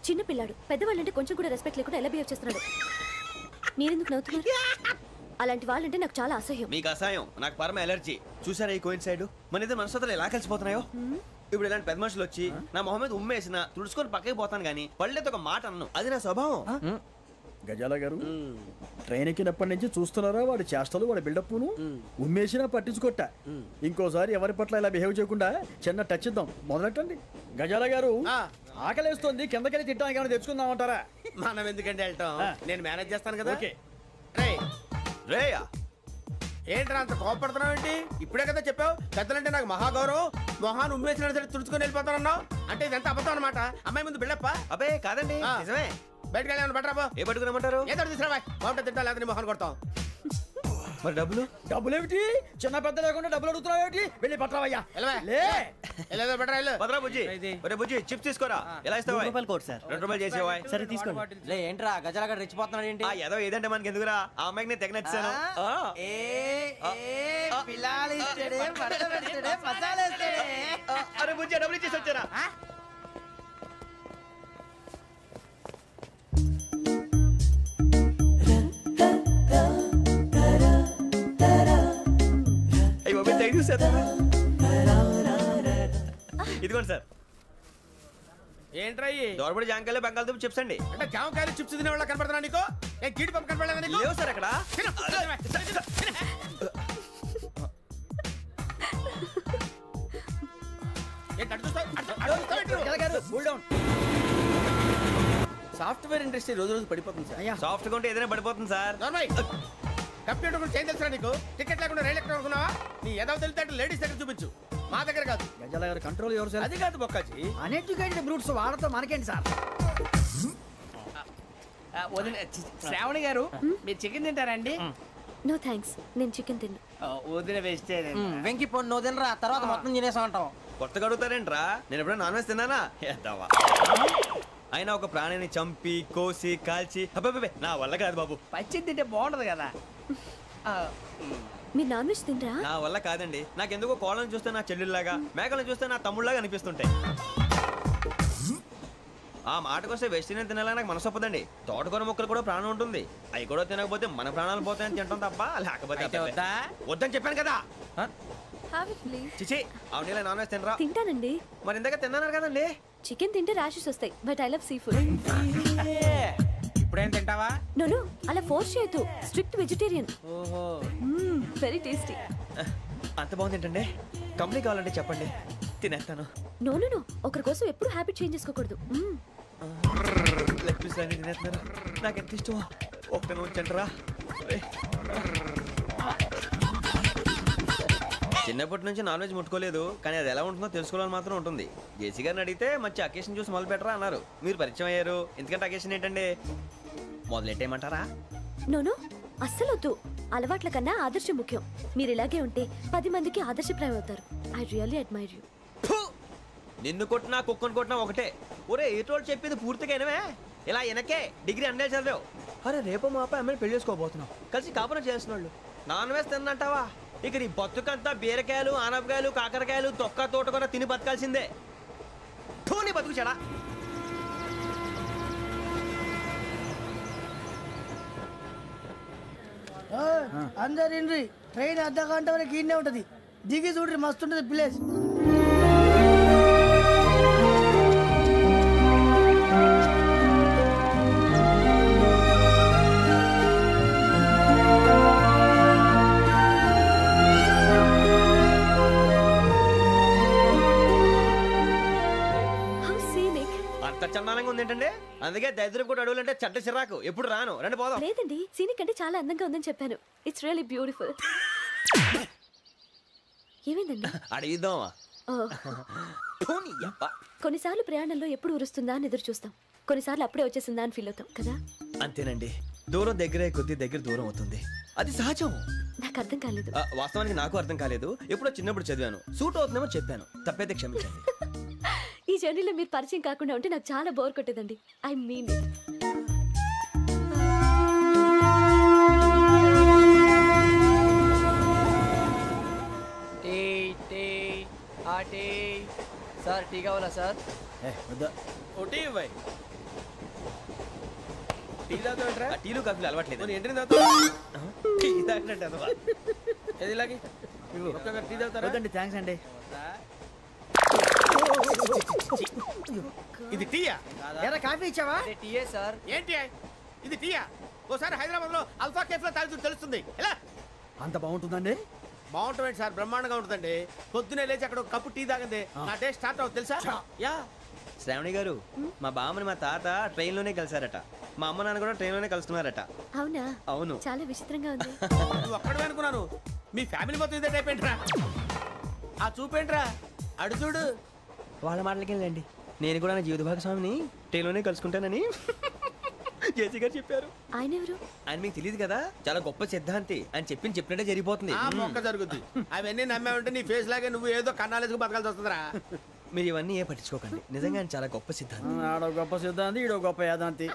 చిన్న పిల్లాడు. పెద్దవాళ్ళంటే కొంచెం కూడా రెస్పెక్ట్ లేకుండా ఎలా బిహేవ్ చేస్తున్నాడు? మీరెందుకు నవ్వుతున్నారు? అలాంటి వాళ్ళంటే నాకు చాలా అసహ్యం. మీకు అసహ్యం, నాకు పరమ ఎలర్జీ. చూసారా ఈ కోయిన్సైడ్? మన ఇద్దరు మనసులు ఎలా కలిసిపోతున్నాయో. ఇప్పుడు ఇలాంటి పెద్ద మనుషులు వచ్చి నా మొహం మీద ఉమ్మేసిన తుడుచుకొని పక్కకి పోతాను, కానీ పళ్ళేతో ఒక మాట అన్ను. అది నా స్వభావం. గజాల గారు ట్రైన్ ఎక్కినప్పటి నుంచి చూస్తున్నారా వాడి చేష్టలు వాడి బిల్డప్ను ఉమ్మేసినా పట్టించుకోట ఇంకోసారి ఎవరి పట్ల ఇలా బిహేవ్ చేయకుండా చిన్న టచ్ ఇద్దాం మొదలెట్టండి గజాల గారు ఆకలేస్తుంది కిందకెళ్ళి తిట్టడానికి ఏమైనా తెచ్చుకుందామంటారా మనం ఎందుకంటే వెళ్తాం నేను మేనేజ్ చేస్తాను కదా ఓకే రేయా ఏంట్రా అంత కోపడుతున్నావు ఏంటి ఇప్పుడే కదా చెప్పావు పెద్దలంటే నాకు మహాగౌరవం మొహాన్ని ఉమ్మేసిన సరే తుడుచుకొని వెళ్ళిపోతానన్నావు అంటే ఇదంతా అబద్ధం అనమాట అమ్మాయి ముందు బిళ్ళప్ప అబ్బే కాదండి నిజమే బయటకు వెళ్ళాను బట్రాబో ఏ పట్టుకురమ్మంటారు ఏదో తీసుకురా బాగుంటే తింటా లేదా మొహాన్ని కొడతాం మరి డబ్బులు డబ్బులు ఏమిటి చిన్న పెద్ద లేకుండా డబ్బులు అడుగుతున్నావు ఏమిటి వెళ్ళి పట్టరావయ్యా భద్రా బుజ్జి ఒరే బుజ్జి చిప్స్ తీసుకోరా ఎలా ఇస్తావా రూపాయలు కోట్ సార్ 2 రూపాయలు చేసేవా సరే తీసుకోండి లే ఏంట్రా గజాలగడ రెచ్చిపోతున్నాడు ఏంటి ఏదో ఏదంటే మనకి ఎందుకురా ఆ అమ్మాయికి నేను తెగ నచ్చాను అరే బుజ్జి డబ్బులు ఇచ్చేసి వచ్చారా ఇదిగోండి సార్ ఏంట్రా దోరబడి జాంకాయలు బంగాళదుంప చిప్స్ అండి అంటే జామకాయలు చిప్స్ తినే వాళ్ళ కనపడుతున్నా నీకు ఏ గీడి పంప కనపడలేదా నీకు లేవు సార్ అక్కడ సాఫ్ట్వేర్ ఇండస్ట్రీ రోజు రోజు పడిపోతుంది సార్ సాఫ్ట్ గా ఉంటే ఏదైనా పడిపోతుంది సార్ కంప్యూటర్ గురించి ఏం తెలుసా నీకు టికెట్ లేకుండా రైలు ఎక్కడ అనుకున్నావా నీ ఏదో తెలితే లేడీస్ దగ్గర చూపించు మా దగ్గర కాదు గజాల గారు కంట్రోల్ ఎవరు సార్ అది కాదు బొక్కాజీ అన్ఎడ్యుకేటెడ్ బ్రూట్స్ వాడతో మనకేంటి సార్ శ్రావణి గారు మీరు చికెన్ తింటారండి నో థ్యాంక్స్ నేను చికెన్ తిన్నా వదిన వేస్తే వెంకి పొన్ను నువ్వు తినరా తర్వాత మొత్తం తినేసా ఉంటాం కొత్తగా అడుగుతారేంట్రా నేను ఎప్పుడైనా నాన్ వెజ్ తిన్నానా ఎద్దావా అయినా ఒక ప్రాణిని చంపి కోసి కాల్చి అబ్బే నా వల్ల కాదు బాబు పచ్చి తింటే బాగుంటది కదా మీరు నాన్ వెజ్ తినరా నా వల్ల కాదండి నాకెందుకో కోళ్ళని చూస్తే నా చెల్లెళ్ళలాగా మేకలను చూస్తే నా తమ్ముళ్ళలాగా అనిపిస్తుంటాయి ఆ మాటకొస్తే వెస్టిరియన్ తినాలని నాకు మనసు ఒప్పదండి తోటకూర మొక్కలు కూడా ప్రాణం ఉంటుంది అవి కూడా తినకపోతే మన ప్రాణాలు పోతాయని తింటాం తప్ప లేకపోతే వద్దని చెప్పాను కదా చిచి అవునీ నాన్ వెజ్ తినరా తింటానండి మరి ఇందాక తిన్నాను కదండి చికెన్ తింటే ర్యాషెస్ వస్తాయి but I love sea food ఇప్పుడేం తింటావా నో అలా ఫోర్స్ చేయొద్దు స్ట్రిక్ట్ వెజిటేరియన్ ఓహో వెరీ టేస్టీ అంత బాగుంది ఏంటండి కంప్లీట్ కావాలంటే చెప్పండి తినేస్తాను నో ఒకరి కోసం ఎప్పుడు హ్యాబిట్ చేంజ్ చేసుకోకూడదు లెగ్ పీస్ అన్ని తినేస్తున్నారు నాకు ఎంత ఇష్టం ఒకటే ఉంచండిరా చిన్నప్పటి నుంచి నాన్ వెజ్ ముట్టుకోలేదు కానీ అది ఎలా ఉంటుందో తెలుసుకోవాలని మాత్రం ఉంటుంది జేసీ గారిని అడిగితే మంచి అకేషన్ చూసి మొదలు పెట్టరా అన్నారు మీరు పరిచయం అయ్యారు ఎందుకంటే అకేషన్ ఏంటండి మొదలెట్టేయమంటారా నో అస్సలు వద్దు అలవాట్ల కన్నా ఆదర్శం ముఖ్యం మీరు ఇలాగే ఉంటే 10 మందికి ఆదర్శప్రాయం అవుతారు ఐ రియల్లీ అడ్మైర్ యూ నిన్ను కొట్టినా కుక్కను కొట్టినా ఒకటే ఒరే ఏటోళ్ళు చెప్పింది పూర్తిగా వినవే ఇలా వెనకే డిగ్రీ అన్నే చదివావు అరే రేపు మా అబ్బాయి అమ్మని పెళ్లి చేసుకోబోతున్నావు కలిసి కాపురం చేసిన వాళ్ళు నాన్ వెజ్ తిన్నంటావా ఇక నీ బతుకంతా బీరకాయలు ఆనపకాయలు కాకరకాయలు తొక్క తోట కూడా తిని బతకాల్సిందే నీ బతుకు చెడా అందరు ఇండ్రి ట్రైన్ అర్ధ గంట వరకు ఇన్నే ఉంటది దిగి చూడ్రి మస్తు ఉంటది ప్లేస్ అంత చందానంగా ఉంది ఏంటంటే అందుకే దరిద్రం కూడా అడవులంటే చెడ్డ చిరాకు ఎప్పుడు రాను రండి పోదాం లేదండి సీనిక్ అంటే చాలా అందంగా ఉందని చెప్పాను ఇట్స్ రియల్లీ బ్యూటిఫుల్ ఏమైందండి అడిగిద్దామా కొన్నిసార్లు ప్రయాణంలో ఎప్పుడు ఉరుస్తుందా అని ఎదురు చూస్తాం కొన్నిసార్లు అప్పుడే వచ్చేసిందా అని ఫీల్ అవుతాం కదా అంతేనండి దూరం దగ్గరే కొద్ది దగ్గర దూరం అవుతుంది అది సహజం నాకు అర్థం కాలేదు వాస్తవానికి నాకు అర్థం కాలేదు ఎప్పుడో చిన్నప్పుడు చదివాను సూట్ అవుతుందేమో చెప్పాను తప్పైతే క్షమించండి ఈ జర్నీలో మీరు పరిచయం కాకుండా ఉంటే నాకు చాలా బోర్ కొట్టేదండి ఐ మీన్ సార్ టీ కావాలా సార్ టీలు కాఫీలు అలవాట్లేదు ఏంటి తాగుతావు ఏది ఇలాగే టీ తాగుతారా థ్యాంక్స్ అండి ఇది టీయా ఎరా కాఫీ ఇచ్చావా టీయే సార్ ఏంటి ఇది టీయా? ఓసారి హైదరాబాద్ లో అల్ఫా కేఫ్ లో తాగుతూ తెలుస్తుంది. ఎలా అంత బాగుంటుందండి? బాగుంటుంది సార్, బ్రహ్మాండంగా ఉంటుందండి. పొద్దునే లేచి అక్కడ ఒక కప్పు టీ తాగింది నా డే స్టార్ట్ అవుతుంది తెలుసా? యా. శ్రావణి గారు, మా బామ్మని మా తాత ట్రైన్ లోనే కలిసారట. మా అమ్మ నాన్న కూడా ట్రైన్ లోనే కలుస్తున్నారట. అవునా? అవును. చాలా విచిత్రంగా ఉంది. నువ్వు ఒక్కడే అనుకున్నాను, మీ ఫ్యామిలీ మొత్తం ఇదే టైప్ ఏంట్రా? ఆ చూపేంట్రా, అడు చూడు. వాళ్ళ మాటలకి వెళ్ళండి. నేను కూడా నా జీవిత భాగస్వామిని ట్రైన్ లోనే కలుసుకుంటానని జేసీ గారు చెప్పారు. ఆయన ఎవరు? ఆయన మీకు తెలియదు కదా, చాలా గొప్ప సిద్ధాంతి. అని చెప్పినట్టే జరిగిపోతుంది. ఆ మొక్క జరుగుద్ది. అవన్నీ నమ్మావంటే నీ ఫేస్ లాగే నువ్వు ఏదో కన్నాలేసుకు బతకాల్సి వస్తుందిరా. మీరు ఇవన్నీ ఏ పట్టించుకోకండి. నిజంగా ఆయన చాలా గొప్ప సిద్ధాంతి. ఆడో గొప్ప సిద్ధాంతి, ఈడో గొప్ప యాదాంతి.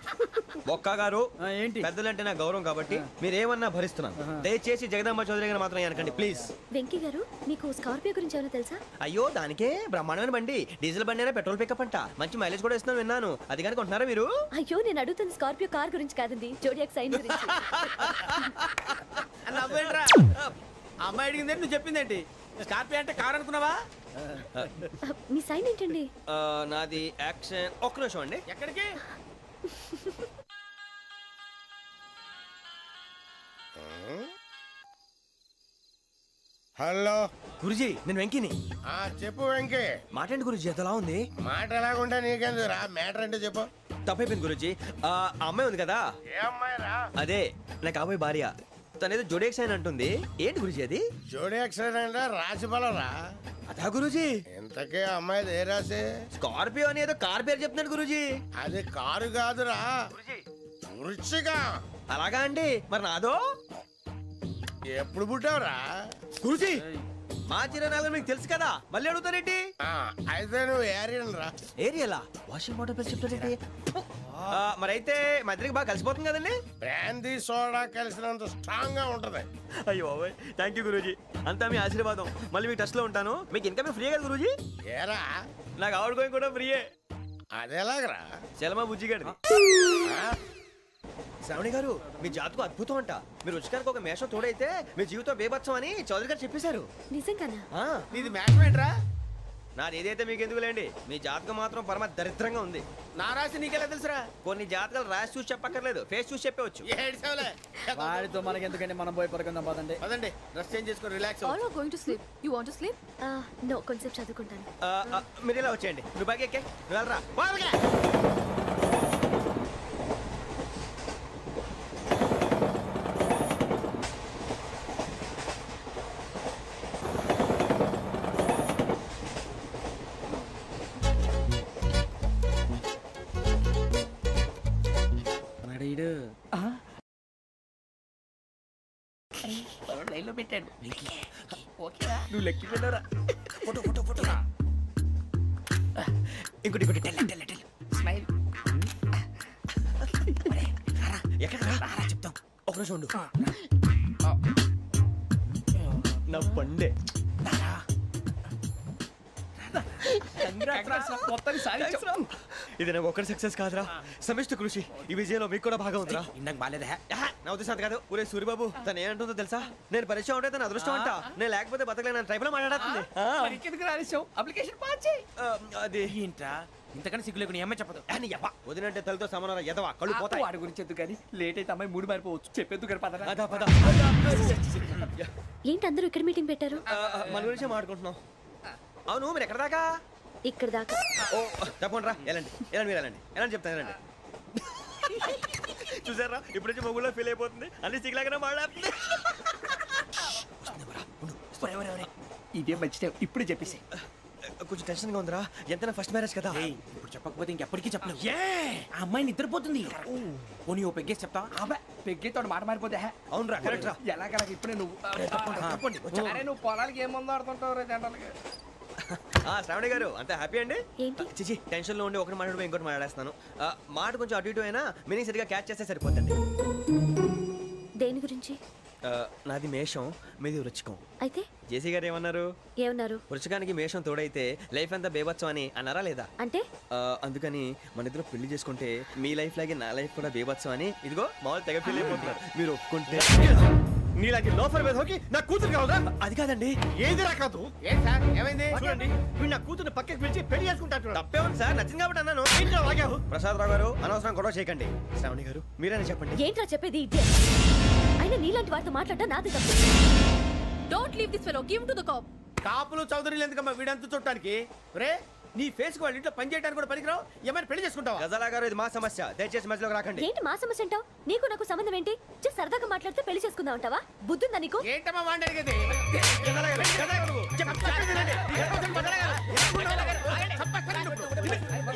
ఒక్క గారు ఏంటి? పెద్దలంటే నా గౌరవం కాబట్టి మీరు ఏమన్నా భరిస్తున్నాను. దయచేసి జగదాంబ చౌదరి గారు మాత్రం అనకండి ప్లీజ్. వెంకీ గారు, మీకు స్కార్పియో గురించి ఏమైనా తెలుసా? అయ్యో, దానికే బ్రహ్మాండమైన బండి. డీజిల్ బండి అయినా పెట్రోల్ పికప్ అంట. మంచి మైలేజ్ కూడా ఇస్తున్నాను విన్నాను. అది కానీ కొంటున్నారా మీరు? అయ్యో, నేను అడుగుతుంది స్కార్పియో కార్ గురించి కాదండి, జోడియాక్ సైన్ గురించి. నవ్వేంట్రా? అమ్మాయి అడిగింది నువ్వు చెప్పిందేంటి? స్కార్పియో అంటే కార్ అనుకున్నావా? మీ సైన్ ఏంటండి? నాది యాక్షన్. ఒక్క నిమిషం అండి. ఎక్కడికి? హలో గురుజీ, నేను వెంకీని. చెప్పు వెంకీ. మాటండి గురుజీ, ఎంతలా ఉంది? మాట ఎలాగుంటా నీకెందుకు రా, మ్యాటర్ అంటే చెప్పు. తప్పైపోయింది గురుజీ. ఆ అమ్మాయి ఉంది కదా, ఏ అమ్మాయి రా? అదే నా కాబోయే భార్య. తనేదో జోడేక్స్ అని అంటుంది. ఏంటి గురుజీ అది? జోడేక్స్ అంటే రాసి బలరా? అదా గురుజీ. ఇంతకే అమ్మాయిది ఏ రాసి? స్కార్పియో అని ఏదో కార్ పేరు చెప్తున్నాడు గురుజీ. అది కారు కాదురా, వృచ్చిక. అలాగా అండి, మరి నాదో? ఎప్పుడు పుట్టావురా గురుజీ? మా చిరనాలు మీకు తెలుసు కదా, మళ్ళీ అడుగుతారేంటి? అయితే నువ్వు ఏరియన్ రా. ఏరియలా? వాషింగ్ వాటర్ పేరు చెప్తారేంటి? మరైతే మా ఇద్దరికి బాగా కలిసిపోతుంది కదండి? బ్రాందీ సోడా కలిసినంత స్ట్రాంగ్ గా ఉంటది. అయ్యో థ్యాంక్ యూ గురూజీ, అంతా మీ ఆశీర్వాదం. మళ్ళీ మీకు టచ్ లో ఉంటాను. మీకు ఇంకా ఫ్రీ కదా గురూజీ? ఏరా, నాకు ఆవిడ గోయింగ్ కూడా ఫ్రీయే. అదేలాగరా? చలమా బుజ్జి గారిది. శ్రావణి గారు, మీ జాతకు అద్భుతం అంట. మీరు రుచికానికి ఒక మేషం తోడైతే మీ జీవితం బేబత్సం అని చౌదరి గారు చెప్పేశారు. నిజంగానా? నీది మేషం ఏంట్రా? నాది ఏదైతే మీకు ఎందుకులేండి, మీ జాతకం మాత్రం పరమ దరిద్రంగా ఉంది. నా రాసి నీకెలా తెలుసురా? కొన్ని జాతకాలు రాసి చూసి చెప్పక్కర్లేదు, ఫేస్ చూసి చెప్పవచ్చు. వాడితో మనకి ఎందుకంటే మనం పోయి పడుకుందాం పదండి. పదండి, డ్రెస్ చేంజ్ చేసుకొని relax. All are going to sleep. You want to sleep? No, కొంచెం చదువుకుంటాను. మీరు ఇలా వచ్చేయండి. నువ్వు బాగా ఎక్కే, నువ్వు వెళ్ళరా. లైన్లో పెట్టాడు. నువ్వు లెక్కి పెట్టారా? Photo photo photo. ఇంకోటి ఇంకోటి. స్మైల్. ఎక్కడ రారా చెప్తాం. ఒక రోజు ఉండు. నా పండే. ఇది నాకు ఒక్కడి సక్సెస్ కాదురా, సమిష్టి కృషి. ఈ విజయంలో మీకు కూడా భాగం ఉందిరా. ఇందాక బాలేదా? నా ఉద్దేశం కాదు. ఊరే సూరిబాబు, తను ఏమంటుందో తెలుసా? నేను పరిచయం ఉంటే తన అదృష్టం అంట. నేను లేకపోతే బతకలేను ట్రైబ్ లో మాట్లాడుతుంది. అప్లికేషన్ పాస్ చేయి. అది ఏంట్రా ఇంతకన్నా సిగ్గు లేకుండా ఏమై చెప్పదు. వదినంటే తలతో సమానం ఎదవా, కళ్ళు పోతాయి. వాడి గురించి ఎందుకు కానీ లేట్ అయితే అమ్మాయి మూడు మారిపోవచ్చు. చెప్పేందుకు కానీ పద. అదా పద. ఏంటి అందరూ ఇక్కడ మీటింగ్ పెట్టారు? మన గురించే మాట్లాడుకుంటున్నాం. అవును, మీరు ఎక్కడ దాకా? ఇక్కడ దాకా. ఓ తప్పకుండా రా, వెళ్ళండి వెళ్ళండి, మీరు వెళ్ళండి వెళ్ళండి, చెప్తాను వెళ్ళండి. చూసారా, ఇప్పుడు నుంచి మొగుల్లో ఫీల్ అయిపోతుంది. అన్ని సిగ్లాగానే మాట్లాడుతుంది. ఇదే మంచి టైం, ఇప్పుడు చెప్పేసి. కొంచెం టెన్షన్ గా ఉందిరా, ఎంతైనా ఫస్ట్ మ్యారేజ్ కదా. ఇప్పుడు చెప్పకపోతే ఇంకెప్పటికీ చెప్పలేవు. ఆ అమ్మాయి నిద్రపోతుంది. పోనీ ఓ పెగ్గేసి చెప్తా. పెగ్గేతో మాట మారిపోతే. అవునురా, కరెక్ట్ రా. ఎలాగలా ఇప్పుడే నువ్వు అరే నువ్వు పొలాలకి ఏం ముందు ఆడుతుంటావు రే జనరల్గా. శ్రావణి గారు, అంత హ్యాపీ అండి? చిచి, టెన్షన్ లో ఉండి ఒకటి మాట్లాడిపోయి ఇంకోటి మాట్లాడేస్తాను. మాట కొంచెం అటు ఇటు అయినా మీనింగ్ సరిగా క్యాచ్ చేస్తే సరిపోతుంది. దేని గురించి? నాది మేషం, మీది వృచ్చికం. అయితే జేసీ గారు ఏమన్నారు? వృచ్చికానికి మేషం తోడైతే లైఫ్ అంతా బేబత్సం అని అన్నారా లేదా? అంటే అందుకని మన ఇద్దరు పెళ్లి చేసుకుంటే మీ లైఫ్ లాగే నా లైఫ్ కూడా బేబత్సం అని ఇదిగో మామూలు తెగ పెళ్లి అయిపోతున్నారు. మీరు ఒప్పుకుంటే నీలాంటి లోఫర్ మీద హోకి నా కూతురు కావదా? అది కాదండి. ఏది రాకాదు. ఏం సార్ ఏమైంది? చూడండి వీడు నా కూతురు పక్కకి పిలిచి పెళ్లి చేసుకుంటాడు. తప్పే ఉంది సార్, నచ్చింది కాబట్టి అన్నాను. ఏంట్రా వాగావు? ప్రసాద్ రావు గారు అనవసరం గొడవ చేయకండి. శ్రావణి గారు మీరైనా చెప్పండి. ఏంట్రా చెప్పేది? అయినా నీలాంటి వారితో మాట్లాడటం నాది తప్పు. Don't leave this fellow, give to the cop. కాపులు చౌదరులు ఎందుకమ్మా వీడంతా చూడటానికి? రే నీ ఫేస్ కు వాళ్ళ ఇంట్లో పని చేయడానికి కూడా పనికిరావు. ఏమైనా పెళ్లి చేసుకుంటావా? గజాలా గారు ఇది మా సమస్య, దయచేసి మధ్యలోకి రాకండి. ఏంటి మా సమస్య అంటావు? నీకు నాకు సంబంధం ఏంటి? జస్ట్ సరదాగా మాట్లాడితే పెళ్లి చేసుకుందాం అంటావా? బుద్ధుందా నీకు? ఏంటమ్మా వాడి అడిగేది?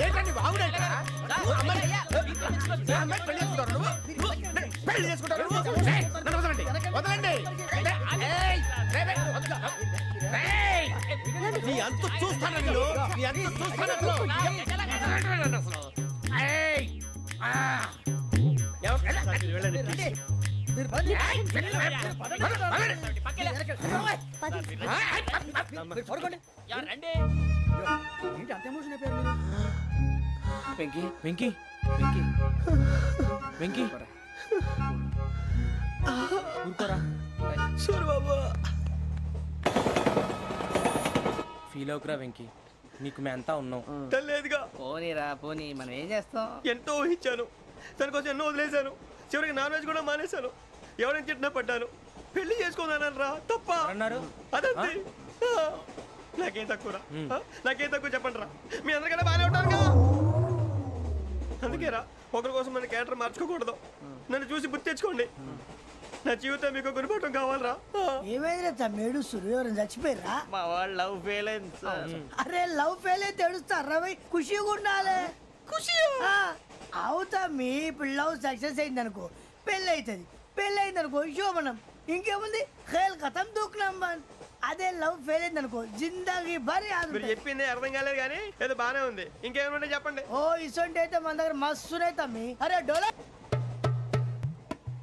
ఏంటండి బాగుండండి పెళ్లి చేసుకుంటారు. వదలండి. నీ అంత చూస్తాను నేను, నీ అంత చూస్తాను వెంకీ వెంకీ వెంకీ వెంకీ ఊరుకోరా. ఫీల్ అవుకురా వెంకీ, నీకు మేమంతా ఉన్నాం. తెలియదుగా. పోనీరా పోనీ, మనం ఏం చేస్తాం? ఎంతో ఊహించాను, దానికోసం ఎన్నో వదిలేశాను. చివరికి నాన్ వెజ్ కూడా మానేశాను. ఎవరైనా తిట్టినా పడ్డాను. పెళ్లి చేసుకున్నాను రా, తప్ప అన్నారు. అదంతే. నాకేం తక్కువరా? నాకేం తక్కువ చెప్పండి రా. మీ అందరికన్నా బాగానే ఉంటారుగా. అందుకేరా ఒకరి కోసం మన క్యారెక్టర్ మార్చుకోకూడదు. నన్ను చూసి గుర్తు తెచ్చుకోండి. నా జీవితం మీకు గురిపటం కావాలరా. ఏమైందిరా తమ్మేడు ఎవరైనా చచ్చిపోయిరా? మా వాళ్ళు లవ్ ఫెయిల్ అయింది సార్. అరే లవ్ ఫెయిల్ అయితే ఏడుస్తారా? ఖుషిగా ఉండాలి. ఖుషి అవుతా. మీ ఇప్పుడు లవ్ సక్సెస్ అయింది అనుకో పెళ్ళి అవుతుంది. పెళ్ళి అయింది అనుకో శోభనం. ఇంకేముంది ఖేల్ కథం దూకునాం బాన్. అదే లవ్ ఫెయిల్ అయింది అనుకో జిందాగీ భారీ. మీరు చెప్పింది అర్థం కాలేదు కానీ ఏదో బానే ఉంది. ఇంకేమైనా చెప్పండి. ఓ ఇసొంటి అయితే మన దగ్గర మస్తునే తమ్మి. అరే డోలా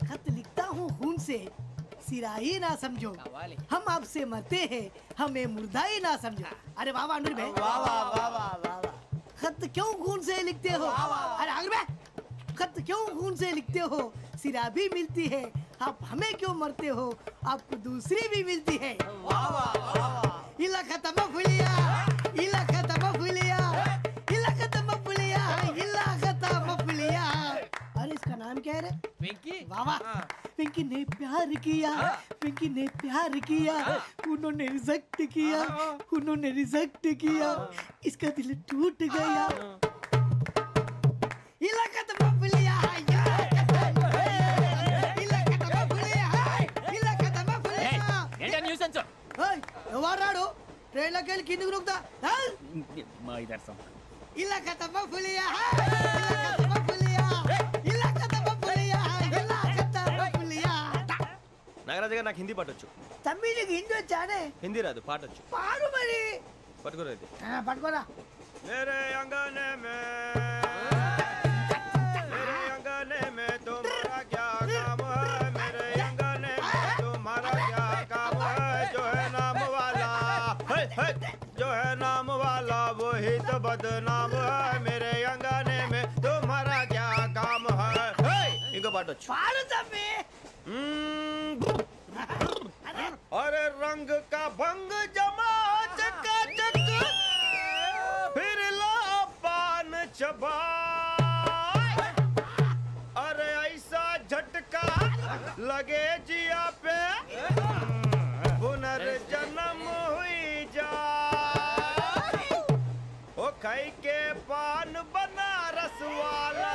खत लिखता हूँ खून से, सिरा ही ना समझो, हम आपसे मरते हैं, हमें मुर्दा ही ना समझो. अरे वाह वाह अनुर भाई, वाह वाह वाह वाह वाह. खत क्यों खून से लिखते हो? अरे अनुर भाई, खत क्यों खून से लिखते हो? सिरा भी मिलती है, आप हमें क्यों मरते हो? आपको दूसरी भी मिलती है. वाह वाह वाह. इला खत्म फुलिया, इला खत्म फुलिया, इला खत्म फुलिया, इला खत्म फुलिया. अरे इसका नाम क्या है रे? వెంకీ. वाह वाह. पिंकी ने प्यार किया, पिंकी ने प्यार किया, उन्होंने रिजेक्ट किया, उन्होंने रिजेक्ट किया, इसका दिल टूट गया. इलाका तो बबलिया है, इलाका तो बबलिया है, इलाका तो बबलिया. ఏంటా న్యూసెన్స్? ओए ఎవరు రాడు? ట్రైన్ లోకి వెళ్ళి కిందికి నొక్కుతా. మా ఇదర్సం. इलाका तो बबलिया है, इलाका तो बबलिया, इलाका तो बबलिया, इलाका तो बबलिया. నాగరాజు గారు నాకు హిందీ పాటొచ్చు. తమ్మి నీకు హిందీ వచ్చానే? హిందీ రాదు, పాటొచ్చు. పాడు మరి. పట్టుకోలేదు. పట్టుకోరా. मेरे अंगने में तुम्हारा क्या काम है? मेरे अंगने में तुम्हारा क्या काम है? जो है नाम वाला, जो है नाम वाला वही तो बदनाम है. मेरे अंगने में तुम्हारा क्या काम है? इनको पाटो पाड़ो तम्मी. अरे रंग का भंग जमा चकाचक, फिर ला पान चबा. अरे ऐसा झटका लगे जिया पे, पुनर्जन्म हुई जा. ओ खाई के पान बनारस वाला,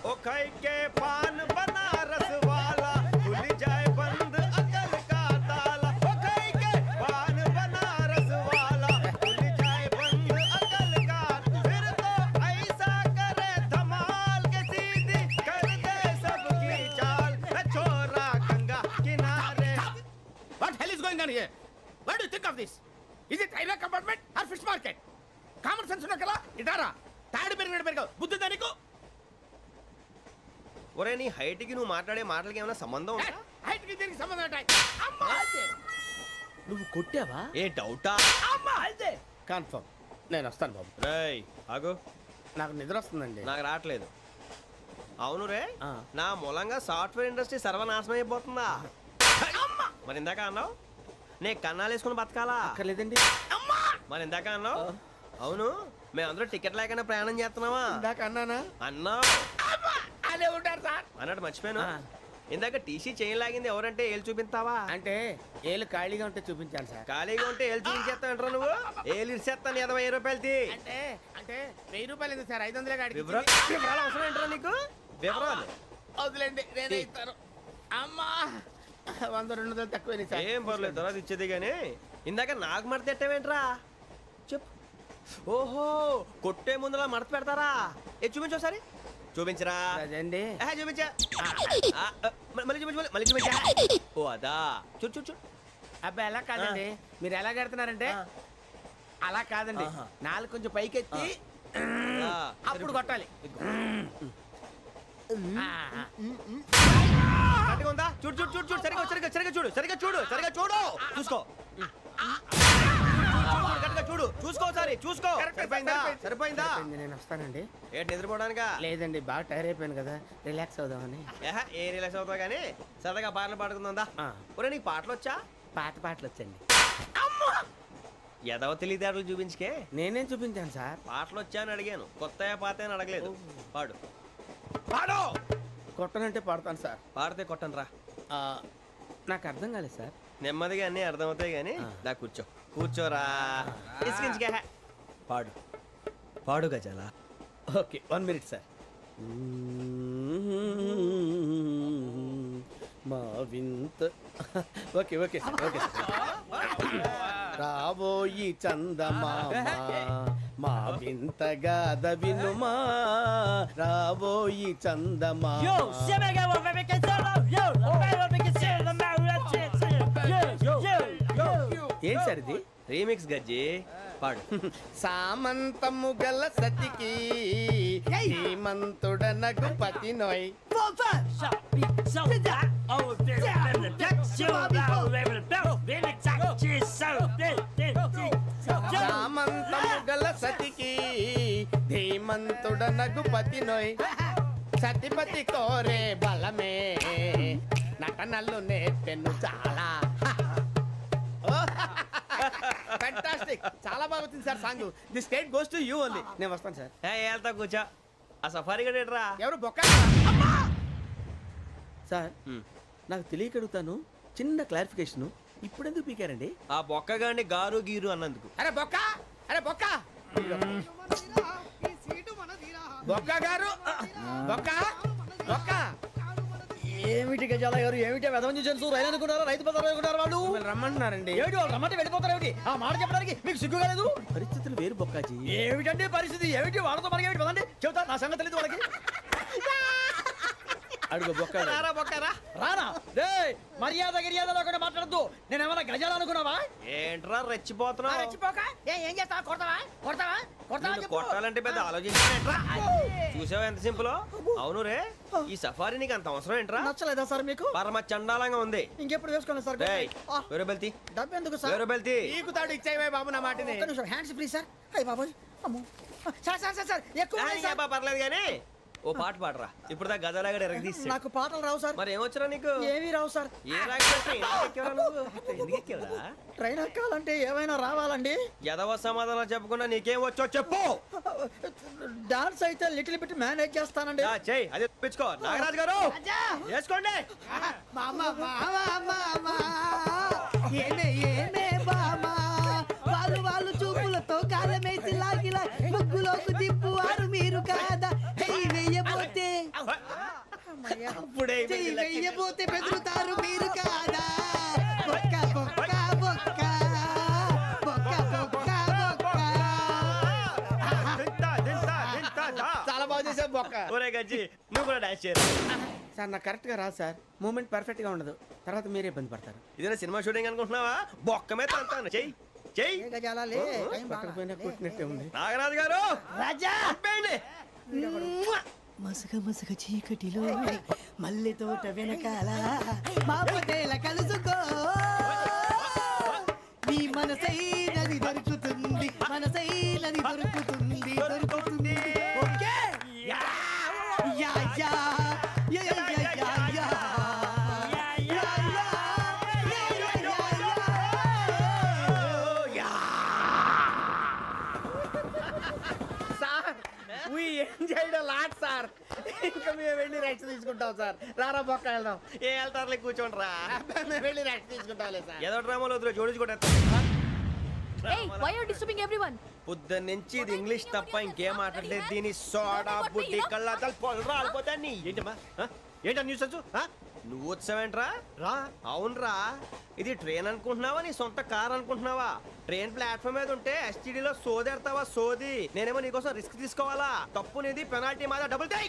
ओ खाई के पान बनारस वाला, खुल जाए बंद अकल का ताला. ओ खाई के पान बनारस वाला, खुल जाए बंद अकल का. फिर तो ऐसा करे धमाल के सीधी कर दे सबकी चाल. छोरा गंगा किनारे. What hell is going on here? What do you think of this? Is it railway compartment or fish market? Common sense ఉన్నా కదా ఇటారా. తాడు పెరిగాడు బుద్ధి దానికి. ఒరే నీ హైట్ కి నువ్వు మాట్లాడే మాటలకి ఏమైనా సంబంధం ఉందా? హైట్ కి దీనికి సంబంధం ఉంటాయి. అమ్మా నువ్వు కొట్టావా? ఏ డౌటా? అమ్మా అయితే కన్ఫర్మ్. నేను వస్తాను బాబు. రేయ్ ఆగు. నాకు నిద్ర వస్తుందండి. నాకు రావట్లేదు. అవును రే నా మూలంగా సాఫ్ట్వేర్ ఇండస్ట్రీ సర్వనాశనం అయిపోతుందా మరి ఇందాక అన్నావు నే కన్నాలు వేసుకుని బతకాలా అక్కర్లేదండి మరి ఇందాక అన్నావు అవును మేమందరూ టికెట్ లేకుండా ప్రయాణం చేస్తున్నావా ఇందాక అన్నానా అన్నావు అదే ఉంటారు సార్ అన్నట్టు మర్చిపోయాను ఇందాక టీసీ చేయి లాగింది ఎవరంటే ఏళ్ళు చూపిస్తావా అంటే ఏళ్ళు ఖాళీగా ఉంటే చూపించాను సార్ ఖాళీగా ఉంటే ఏళ్ళు చూపించేస్తావు నువ్వు ఏళ్ళు ఇచ్చేస్తాను 20 రూపాయలది అంటే అంటే 1000 రూపాయలు ఎందుకు సార్ 500 వివరాలు అవసరం ఏంటరా నీకు వివరాలు వదిలేండి నేనే ఇస్తాను అమ్మా 100-200 తక్కువ సార్ ఏం పర్లేదు తర్వాత ఇచ్చేది కానీ ఇందాక నాకు మడత పెట్టావేంట్రా చెప్పు ఓహో కొట్టే ముందులా మడత పెడతారా చూపించు ఒకసారి చూపించరా అదండి చూపించా మళ్ళీ చూపించు మళ్ళీ చూపించా ఓ అదా చూడు చూడు చూడు అబ్బాయి ఎలా కాదండి మీరు ఎలా కడుతున్నారంటే అలా కాదండి నాలుగు కొంచెం పైకెత్తి అప్పుడు కొట్టాలి ఉందా చూడు చూడు చూడు చూడు సరిగా సరిగా సరిగా చూడు సరిగా చూడు సరిగా చూడు చూసుకో చూడు చూసుకో సారి చూసుకో సరిపోయిందా సరిపోయిందా నేను వస్తానండి ఏంటి నిద్రపోవడానికా లేదండి బాగా టైర్ అయిపోయాను కదా రిలాక్స్ అవుదామని ఏ రిలాక్స్ అవుతావు కానీ సరదాగా పాటలు పాడుకుందా ఒరే నీకు పాటలు వచ్చా పాత పాటలు వచ్చండి ఎదవ తెలివితేటలు చూపించుకే నేనేం చూపించాను సార్ పాటలు వచ్చా అని అడిగాను కొత్త పాత అని అడగలేదు పాడు పాడు కొట్టనంటే పాడతాను సార్ పాడితే కొట్టను రా నాకు అర్థం కాలేదు సార్ నెమ్మదిగా అన్నీ అర్థమవుతాయి కానీ దా కూర్చో కూర్చోరా పాడు పాడు గజాల ఓకే 1 మినిట్ సార్ మా వింత ఓకే ఓకే సార్ ఓకే రాబోయి చందమామ మా వింతగా వినుమా రాబోయి చందమామ ఏం సార్ ఇది రీమిక్స్ గజ్జి పాడు సామంతము గల సతికి హేమంతుడనగు పతి నోయ్ సామంతము గల సతికి ధీమంతుడనగు పతి నోయ్ సతిపతి కోరే బలమే నటనలు నేర్పెను చాలా ఫ్యాంటాస్టిక్ చాలా బాగా వచ్చింది sir song the state goes to you only నేను వస్తాను సార్ వెళ్తా కూర్చో ఆ సఫారీ గడేట్రా ఎవరు బొక్క సార్ నాకు తెలియక అడుగుతాను చిన్న క్లారిఫికేషన్ ఇప్పుడు ఎందుకు పీకారండి ఆ బొక్కగాండి గారు గీరు అన్నందుకు అరే బొక్క అరే బొక్క బొక్క గారు బొక్క బొక్క ఏమిటి గజాల గారు ఏమిటి వెదవం చూసాను రైలు అనుకున్నారా రైతు బజార్ అనుకున్నారు వాళ్ళు రమ్మంటున్నారండి ఏమిటి వాళ్ళు రమ్మంటే వెళ్ళిపోతారు ఏమిటి ఆ మాట చెప్పడానికి మీకు సిగ్గు కాలేదు పరిస్థితులు వేరు బొక్కాజీ ఏమిటండి పరిస్థితి ఏమిటి వాళ్ళతో మనకి ఏమిటి పదండి చెబుతా నా సంగతి తెలియదు వాళ్ళకి అడుగు బొక్క రారా బొక్కరా రానా రే మర్యాద గిర్యాద లేకుండా మాట్లాడద్దు నేను ఏమైనా గజాలు అనుకున్నావా ఏంట్రా రెచ్చిపోతున్నావు రెచ్చిపోక ఏం చేస్తావా కొడతావా కొడతావా కొట్టాలంటే పెద్ద ఆలోచించారా చూసావా ఎంత సింపుల్ అవును రే ఈ సఫారీ నీకు అంత అవసరం ఏంట్రా నచ్చలేదా సార్ మీకు పరమ చండాలంగా ఉంది ఇంకెప్పుడు వేసుకోండి సార్ వేరే బెల్తి డబ్బు ఎందుకు సార్ వేరే బెల్తి నీకు తాడు ఇచ్చేవే బాబు నా మాటని హ్యాండ్స్ ఫ్రీ సార్ అయ్యి బాబోయ్ అమ్మో సార్ సార్ సార్ సార్ ఎక్కువ పర్లేదు కానీ ఓ పాట పాడరా ఇప్పుడు దా గదలాగా ఎరగదీసి నాకు పాటలు రావు సార్ మరి ఏమొచ్చరా నీకు ఏమీ రావు సార్ ఏ ట్రైన్ ఎక్కాలంటే ఏమైనా రావాలండి ఎదవ సమాధానం చెప్పకుండా నీకేం వచ్చో చెప్పు డాన్స్ అయితే లిటిల్ బిట్ మేనేజ్ చేస్తానండి చెయ్యి అదే తెప్పించుకో నాగరాజు గారు చేసుకోండి వాళ్ళు చూపులతో కాలమేసి లాగిలా ముగ్గులోకి దిప్పువారు మీరు కాదా చెయ్యి వెయ్యబోతే చెయ్యి వెయ్యబోతే బెదురుతారు మీరు కాదా బొక్క బొక్క బొక్క బొక్క బొక్క బొక్క చాలా బాగా చేసావు బొక్క ఒరే గజ్జి నువ్వు కూడా డాన్స్ చేయరు సార్ నాకు కరెక్ట్ గా రాదు సార్ మూమెంట్ పర్ఫెక్ట్ గా ఉండదు తర్వాత మీరే ఇబ్బంది పడతారు ఇదేనా సినిమా షూటింగ్ అనుకుంటున్నావా బొక్క మీద అంటాను చెయ్యి చెయ్యి కొట్టినట్టే ఉంది నాగరాజు గారు రాజా మసక మసక చీకటిలో మల్లె తోట వెనకాల మా పటేల కలుసుకో నీ మనసైనది దొరుకుతుంది మనసైనది దొరుకుతుంది దొరుకుతుంది ఓకే యా యా ఏం చేయడం లాట్ సార్. ఇంకా మేము వెళ్ళి రెస్ట్ తీసుకుంటాం సార్. రారా బొక్క వెళ్దాం. ఏ వెళ్తారులే కూర్చోండి రా. మేము వెళ్ళి రెస్ట్ తీసుకుంటాంలే సార్. ఏదో డ్రామాలో వద్దు జోడించుకుంటా. పొద్దున్న నుంచి ఇది ఇంగ్లీష్ తప్ప ఇంకేం మాట్లాడలేదు. దీని సోడా బుడ్డి కళ్ళ పొలం రాలిపోతా. నీ ఏంటమ్మా ఏంటా న్యూస్ నువ్వు వచ్చావేంట్రా? రా. అవునరా, ఇది ట్రైన్ అనుకుంటున్నావా నీ సొంత కార్ అనుకుంటున్నావా? ట్రైన్ ప్లాట్ఫామ్ మీద ఉంటే ఎస్టీడీలో సోదేడతావా సోది? నేనేమో నీకోసం రిస్క్ తీసుకోవాలా? తప్పు నీది, పెనాల్టీ మాదా, డబుల్ టై.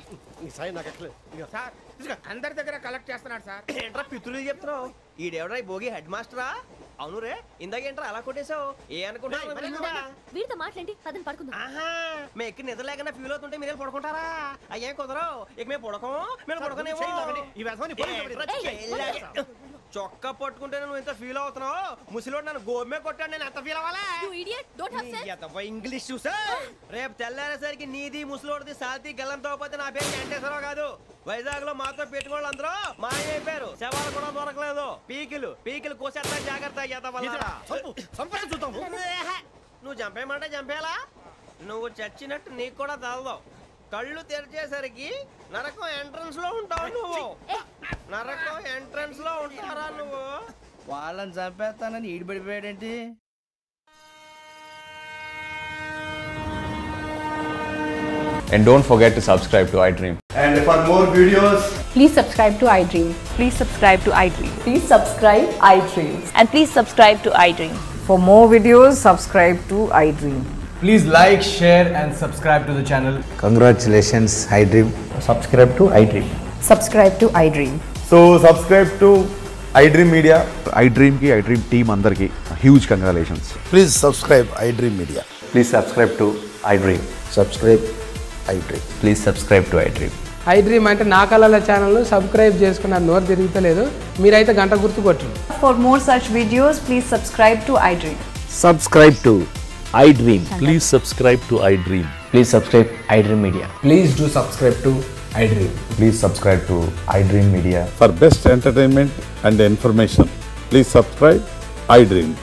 అందరి దగ్గర కలెక్ట్ చేస్తున్నాడు సార్. ఏంట్రా పితులు చెప్తున్నావు? ఈడెవడ్రా ఈ భోగి హెడ్ మాస్టరా? అవును రే, ఇందాకేంట్రా అలా కొట్టేశావు? ఏ అనుకుంటున్నావు? వీరితో మాట్లాడి పదని పడుకుందాం. మేము ఎక్కి నిద్ర లేకుండా ఫీల్ అవుతుంటే మీరు పడుకుంటారా? అయ్యేం కుదరవు. ఇక మేము పడకం, మేము పడకనేమో. చొక్కా పట్టుకుంటే నువ్వు ఎంత ఫీల్ అవుతున్నావు? ముసలివాడు నన్ను గోమే కొట్టాడు, నేను ఎంత ఫీల్ అవ్వాలా? ఇంగ్లీష్ చూసా. రేపు తెల్లారేసరికి నీది ముసలివాడిది సాతి గల్లంతో పోతే నా పేరు వెంకటేశ్వరరావు కాదు. వైజాగ్ లో మాతో పెట్టుకోళ్ళు అందరూ మాయైపోయారు. శవాలు కూడా దొరకలేదు. పీకిలు కోసేస్తా, జాగ్రత్త. నువ్వు చంపేయమంటే చంపేలా? నువ్వు చచ్చినట్టు నీకు కూడా తగదు. కళ్ళు తెరిచేసరికి నరకం ఎంట్రన్స్ లో ఉంటావు నువ్వు. నరకం ఎంట్రన్స్ లో ఉంటారా నువ్వు? వాళ్ళని చంపేస్తానని ఈడిపడిపోయాడేంటి? And don't forget to subscribe to iDream. And for more videos, please subscribe to iDream. Please subscribe to iDream. Please subscribe iDream. And please subscribe to iDream. For more videos, subscribe to iDream. please like, share and subscribe to the channel. Congratulations, iDream. Subscribe to iDream. Subscribe to iDream. So subscribe to iDream Media. iDream ki iDream team andarki huge congratulations. Please subscribe iDream Media. Please subscribe to iDream. Subscribe iDream. Please subscribe to iDream. iDream అంటే నా కళల channel subscribe చేసుకున్న నోరు తిరుగుతలేదు. మీరైతే గంట గుర్తు కొట్టండి. For more such videos, please subscribe to iDream. Subscribe to iDream. Please subscribe to iDream. Please subscribe iDream Media. Please do subscribe to iDream. Please subscribe to iDream Media. For best entertainment and information, please subscribe iDream.